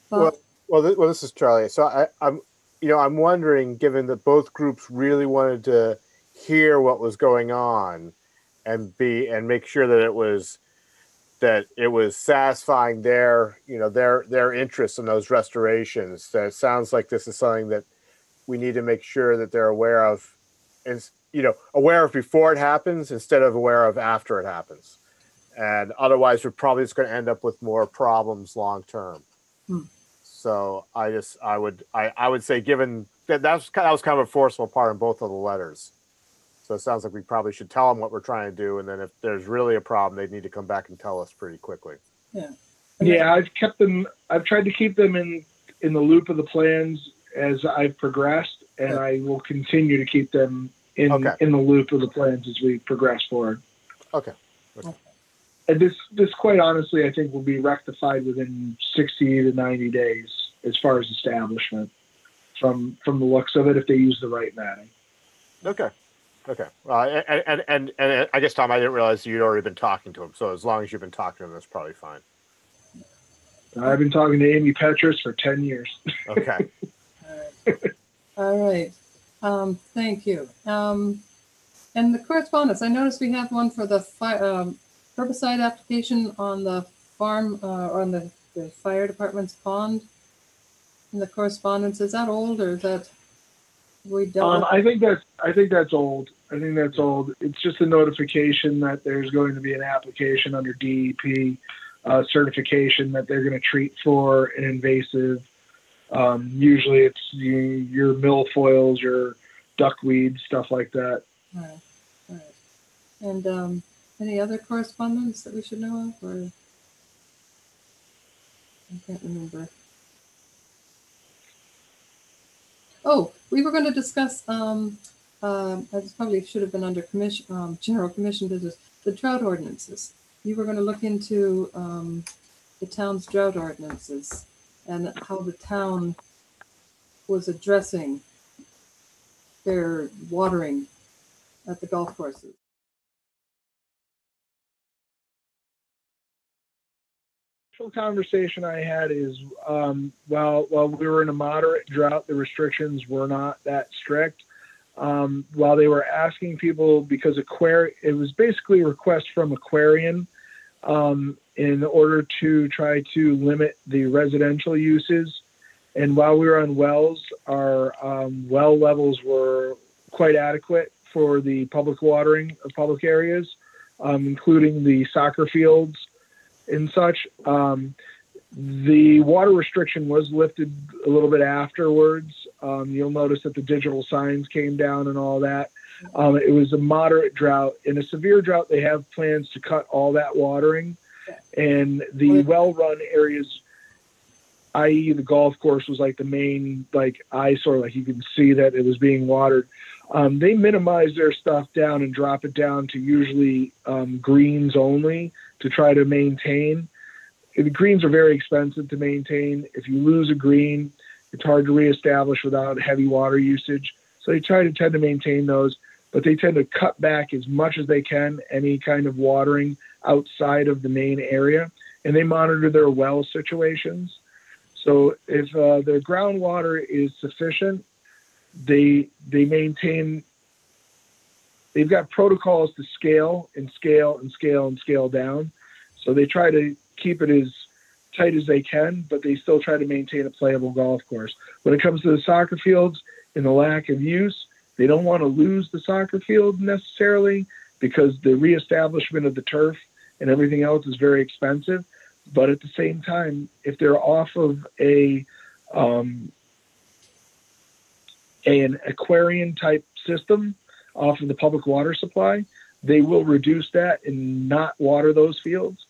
thoughts. Well, this is Charlie. So I'm wondering, given that both groups really wanted to hear what was going on and make sure that it was satisfying their interests in those restorations. That it sounds like this is something that we need to make sure that they're aware of, and aware of before it happens instead of aware of after it happens. And otherwise, we're probably just going to end up with more problems long term. So I would say, given that that was kind of a forceful part in both of the letters. So it sounds like we probably should tell them what we're trying to do, and then if there's really a problem, they need to come back and tell us pretty quickly. Yeah. Yeah, I've tried to keep them in the loop of the plans as I've progressed, and I will continue to keep them in the loop of the plans as we progress forward. Okay. And this quite honestly, I think will be rectified within 60 to 90 days as far as establishment from the looks of it, if they use the right matting. Okay. And I guess, Tom, I didn't realize you'd already been talking to him. So as long as you've been talking to him, that's probably fine. I've been talking to Amy Petrus for 10 years. Okay. All right. Thank you. And the correspondence, I noticed we have one for the herbicide application on the farm, on the fire department's pond. And the correspondence, is that old, or is that we dealt with? I think that's old. It's just a notification that there's going to be an application under DEP certification that they're going to treat for an invasive. Usually it's your milfoils, your duckweed, stuff like that. All right. And any other correspondence that we should know of, or I can't remember. Oh, we were going to discuss, this probably should have been under general commission business, the drought ordinances. You were going to look into the town's drought ordinances and how the town was addressing their watering at the golf courses. The conversation I had is while we were in a moderate drought, the restrictions were not that strict. While they were asking people, because it was basically a request from Aquarian in order to try to limit the residential uses. And while we were on wells, our well levels were quite adequate for the public watering of public areas, including the soccer fields and such. The water restriction was lifted a little bit afterwards. You'll notice that the digital signs came down and all that. It was a moderate drought. In a severe drought, they have plans to cut all that watering. And the well-run areas, i.e. the golf course, was like the main eyesore, like you can see that it was being watered. They minimize their stuff down and drop it down to usually greens only to try to maintain. The greens are very expensive to maintain. If you lose a green, it's hard to reestablish without heavy water usage. So they tend to maintain those, but they tend to cut back as much as they can any kind of watering outside of the main area. And they monitor their well situations. So if their groundwater is sufficient, they maintain. They've got protocols to scale and scale and scale and scale down. So they try to keep it as tight as they can, but they still try to maintain a playable golf course. When it comes to the soccer fields and the lack of use, they don't want to lose the soccer field necessarily because the reestablishment of the turf and everything else is very expensive. But at the same time, if they're off of an aquarium type system off of the public water supply, they will reduce that and not water those fields.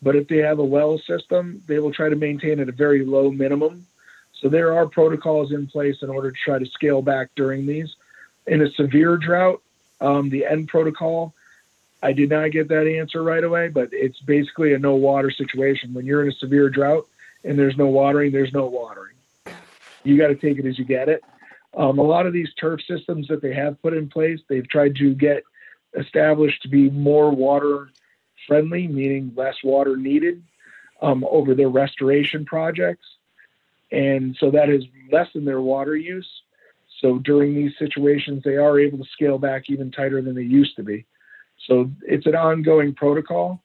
But if they have a well system, they will try to maintain at a very low minimum. So there are protocols in place in order to try to scale back during these. In a severe drought, the end protocol, I did not get that answer right away, but it's basically a no water situation. When you're in a severe drought and there's no watering, there's no watering. You got to take it as you get it. A lot of these turf systems that they have put in place, they've tried to get established to be more water friendly, meaning less water needed over their restoration projects. And so that has lessened their water use. So during these situations, they are able to scale back even tighter than they used to be. So it's an ongoing protocol.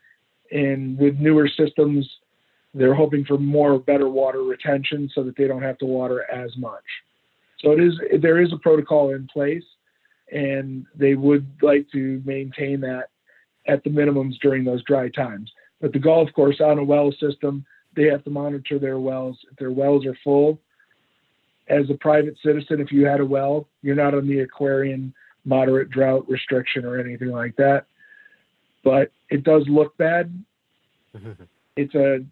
And with newer systems, they're hoping for more better water retention so that they don't have to water as much. So there is a protocol in place, and they would like to maintain that at the minimums during those dry times. But the golf course on a well system, they have to monitor their wells. If their wells are full, as a private citizen, if you had a well, you're not on the aquarium moderate drought restriction or anything like that. But it does look bad. It's a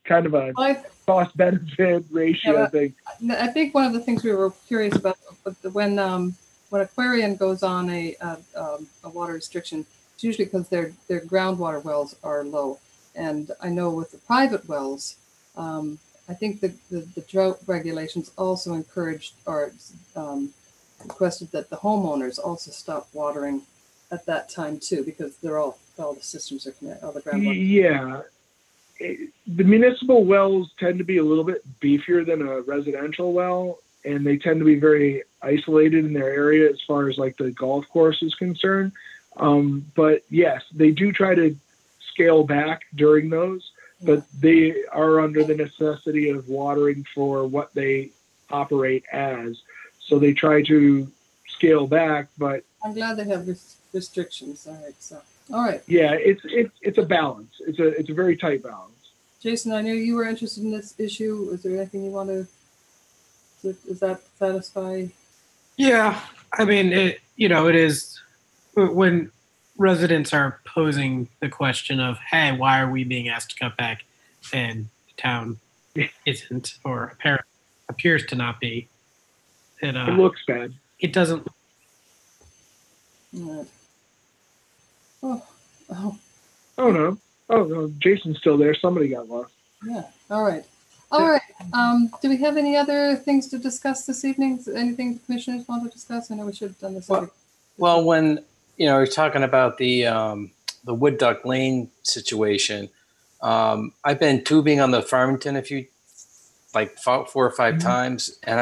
kind of a cost benefit ratio thing. I think one of the things we were curious about when Aquarian goes on a water restriction, it's usually because their groundwater wells are low. And I know with the private wells, I think the drought regulations also encouraged or requested that the homeowners also stop watering at that time too, because all the systems are connected, all the groundwater. Yeah. The municipal wells tend to be a little bit beefier than a residential well, and they tend to be very isolated in their area as far as like the golf course is concerned. But yes, they do try to scale back during those, but they are under the necessity of watering for what they operate as. So they try to scale back, but I'm glad they have restrictions. All right. Yeah, it's a balance. It's a very tight balance. Jason, I knew you were interested in this issue. Is there anything you want to? Does that satisfy? Yeah, I mean, it is when residents are posing the question of, "Hey, why are we being asked to cut back?" and the town isn't, or appears to not be. It looks bad. It doesn't. Right. Oh no. Oh no, Jason's still there. Somebody got lost. Yeah. All right. Do we have any other things to discuss this evening? Anything the commissioners want to discuss? I know we should have done this. Well, when you're talking about the Wood Duck Lane situation, I've been tubing on the Farmington it four or five times, and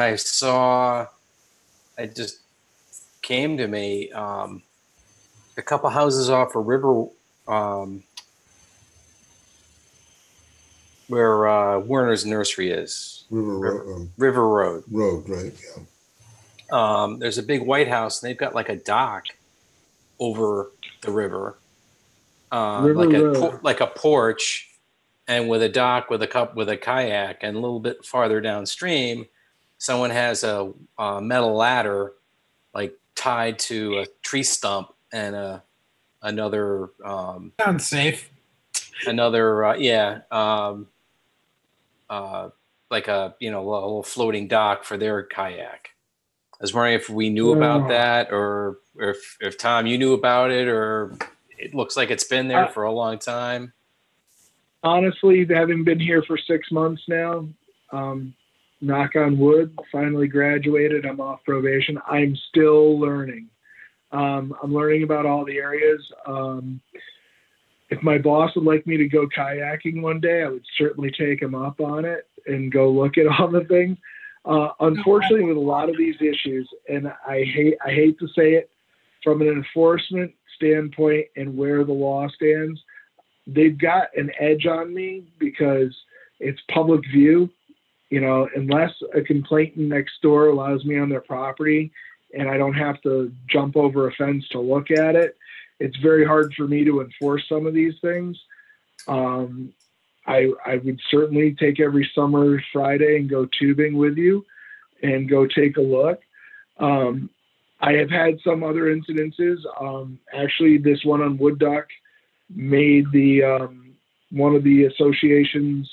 it just came to me a couple houses off a river. Where Werner's nursery is. River Road. Road, right, yeah. There's a big White House, and they've got like a dock over the river. Like a porch, and with a dock with a kayak, and a little bit farther downstream, someone has a metal ladder like tied to a tree stump and another Sounds safe. Another like a little floating dock for their kayak. I was wondering if we knew about that, or if Tom, you knew about it, or it looks like it's been there for a long time. Honestly, having been here for 6 months now, knock on wood, finally graduated. I'm off probation. I'm still learning. I'm learning about all the areas. If my boss would like me to go kayaking one day, I would certainly take him up on it and go look at all the things. Unfortunately, with a lot of these issues, and I hate to say it, from an enforcement standpoint and where the law stands, they've got an edge on me because it's public view. You know, unless a complainant next door allows me on their property and I don't have to jump over a fence to look at it, it's very hard for me to enforce some of these things. I would certainly take every summer Friday and go tubing with you and go take a look. I have had some other incidences. Actually, this one on Wood Duck made the one of the associations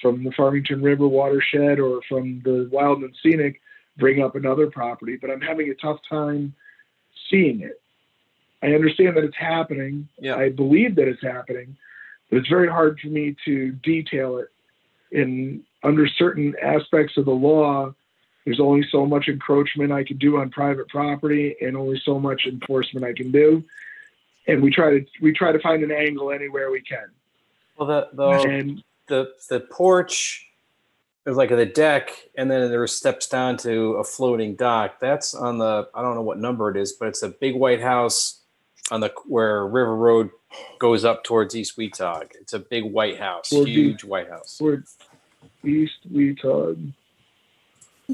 from the Farmington River watershed or from the Wild and Scenic bring up another property, but I'm having a tough time seeing it. I understand that it's happening. Yeah. I believe that it's happening, but it's very hard for me to detail it. Under certain aspects of the law, there's only so much encroachment I can do on private property and only so much enforcement I can do. And we try to find an angle anywhere we can. Well, the porch is like the deck, and then there are steps down to a floating dock. That's on the, I don't know what number it is, but it's a big white house on the where River Road goes up towards East Weetog. It's a big white house, huge white house. East Weetog.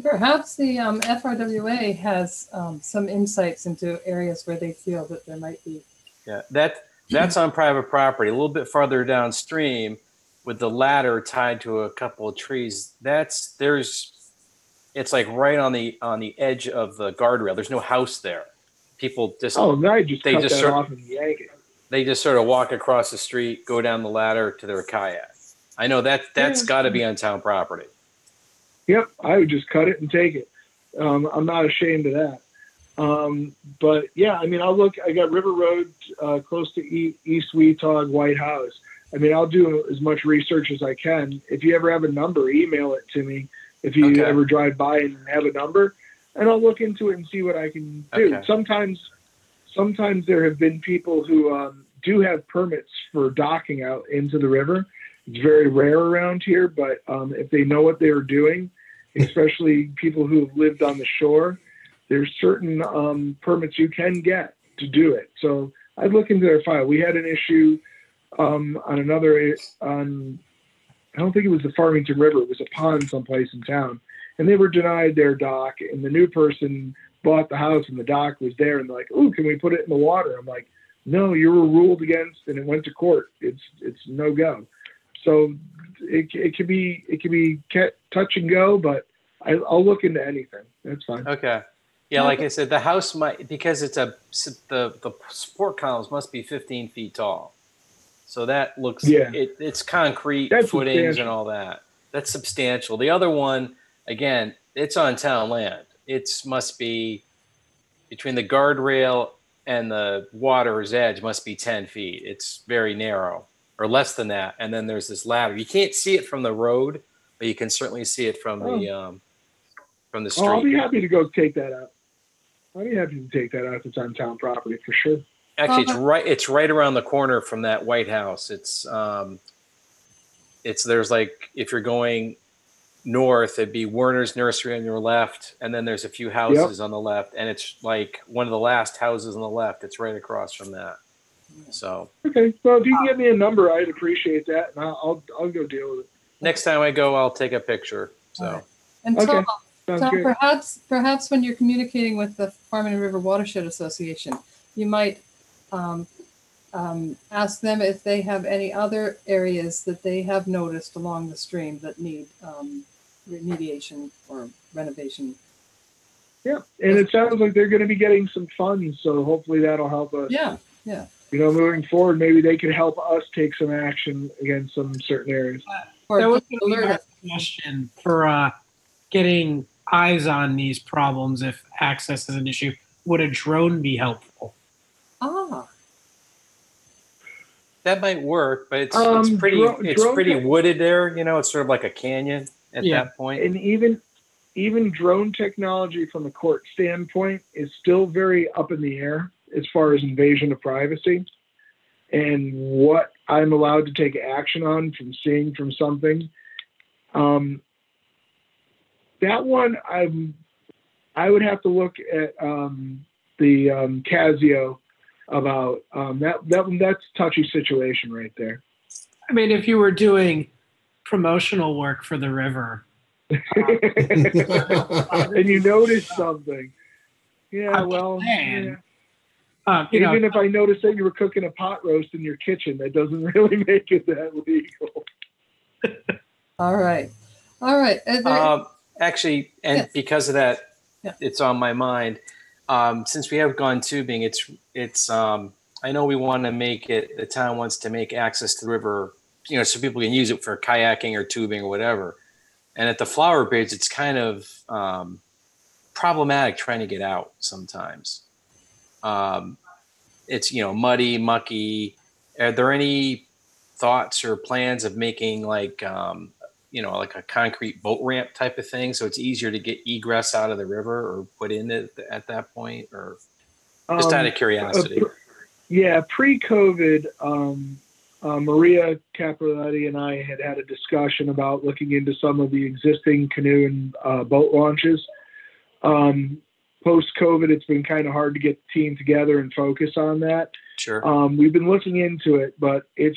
Perhaps the FRWA has some insights into areas where they feel that there might be. Yeah, that's on private property. A little bit farther downstream, with the ladder tied to a couple of trees. It's like right on the edge of the guardrail. There's no house there. People just off and yank it. They just sort of walk across the street, go down the ladder to their kayak. I know that's got to be on town property. Yep, I would just cut it and take it. I'm not ashamed of that. But yeah, I mean, I got River Road close to East Weetog White House. I mean, I'll do as much research as I can. If you ever have a number, email it to me. If you ever drive by and have a number, and I'll look into it and see what I can do. Okay. Sometimes there have been people who do have permits for docking out into the river. It's very rare around here, but if they know what they are doing, especially people who have lived on the shore, there's certain permits you can get to do it. So I'd look into their file. We had an issue on I don't think it was the Farmington River. It was a pond someplace in town, and they were denied their dock. And the new person bought the house, and the dock was there, and they're like, "Ooh, can we put it in the water?" I'm like, "No, you were ruled against, and it went to court. It's no go." So it could be touch and go, but I'll look into anything. That's fine. Okay. Yeah, like I said, the house might, because the support columns must be 15 feet tall. So that looks, it's concrete footings and all that. That's substantial. The other one, again, it's on town land. It must be between the guardrail and the water's edge must be 10 feet. It's very narrow, or less than that. And then there's this ladder. You can't see it from the road, but you can certainly see it from the street. I'll be happy to go take that out. I'll be happy to take that out if it's on town property for sure. Actually, it's right around the corner from that White House. There's like, if you're going north, it'd be Werner's Nursery on your left, and then there's a few houses on the left, and it's like one of the last houses on the left. It's right across from that. So okay, well, if you can get me a number, I'd appreciate that, and I'll go deal with it. Next time I go, I'll take a picture. So right. And Tom, perhaps when you're communicating with the Farmington River Watershed Association, you might ask them if they have any other areas that they have noticed along the stream that need remediation or renovation. Yeah, and it sounds like they're going to be getting some funds, so hopefully that'll help us. Yeah. Moving forward, maybe they could help us take some action against some certain areas. That was a question for getting eyes on these problems if access is an issue. Would a drone be helpful? that might work, but it's pretty wooded there. It's sort of like a canyon at that point. And even drone technology from a court standpoint is still very up in the air as far as invasion of privacy and what I'm allowed to take action on from seeing from something. That one, I would have to look at the Casio about that's a touchy situation right there. I mean, if you were doing promotional work for the river, and you notice something, yeah, I'm well, saying, yeah. you know, Even if I noticed that you were cooking a pot roast in your kitchen, that doesn't really make it that legal. All right. All right. Actually, and Yes. because of that, Yeah. it's on my mind. Since we have gone tubing, it's I know we want to make it, the town wants to make access to the river, you know, so people can use it for kayaking or tubing or whatever. And at the flower beds, it's kind of problematic trying to get out sometimes. It's, you know, muddy, mucky. Are there any thoughts or plans of making like, you know, like a concrete boat ramp type of thing, so it's easier to get egress out of the river or put in it at that point, or just out of curiosity? Yeah, pre-COVID, Maria Capriletti and I had a discussion about looking into some of the existing canoe and boat launches. Post-COVID, it's been kind of hard to get the team together and focus on that. Sure. We've been looking into it, but it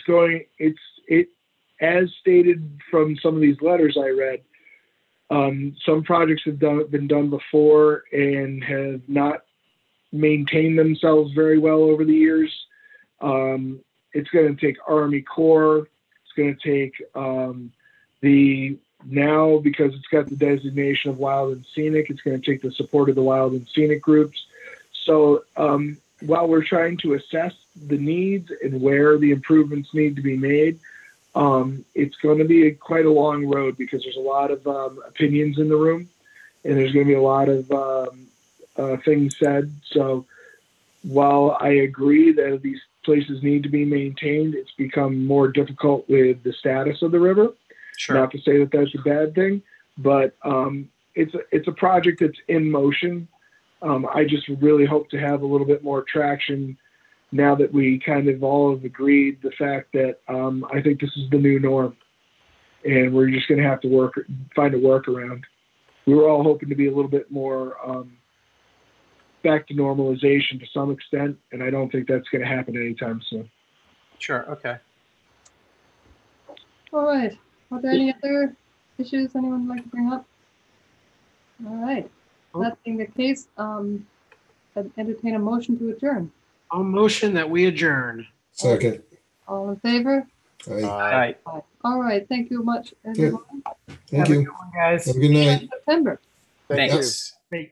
as stated from some of these letters I read. Some projects have been done before and have not maintained themselves very well over the years. It's going to take Army Corps. It's going to take now, because it's got the designation of wild and scenic, it's going to take the support of the wild and scenic groups. So while we're trying to assess the needs and where the improvements need to be made, it's going to be quite a long road, because there's a lot of opinions in the room, and there's going to be a lot of things said. So while I agree that these places need to be maintained, it's become more difficult with the status of the river. Sure. Not to say that that's a bad thing, but it's a project that's in motion. I just really hope to have a little bit more traction now that we kind of all have agreed the fact that I think this is the new norm, and we're just going to have to find a workaround. We were all hoping to be a little bit more back to normalization to some extent, and I don't think that's going to happen anytime soon. Sure. Okay. All right. Are there any other issues anyone would like to bring up? All right. That being the case, I'd entertain a motion to adjourn. I'll motion that we adjourn. Second. All in favor? Aye. All right. Aye. All right. Thank you much, everyone. Thank Have a you. good one, guys. Have a good night. September. Thank you. Thanks. Bye.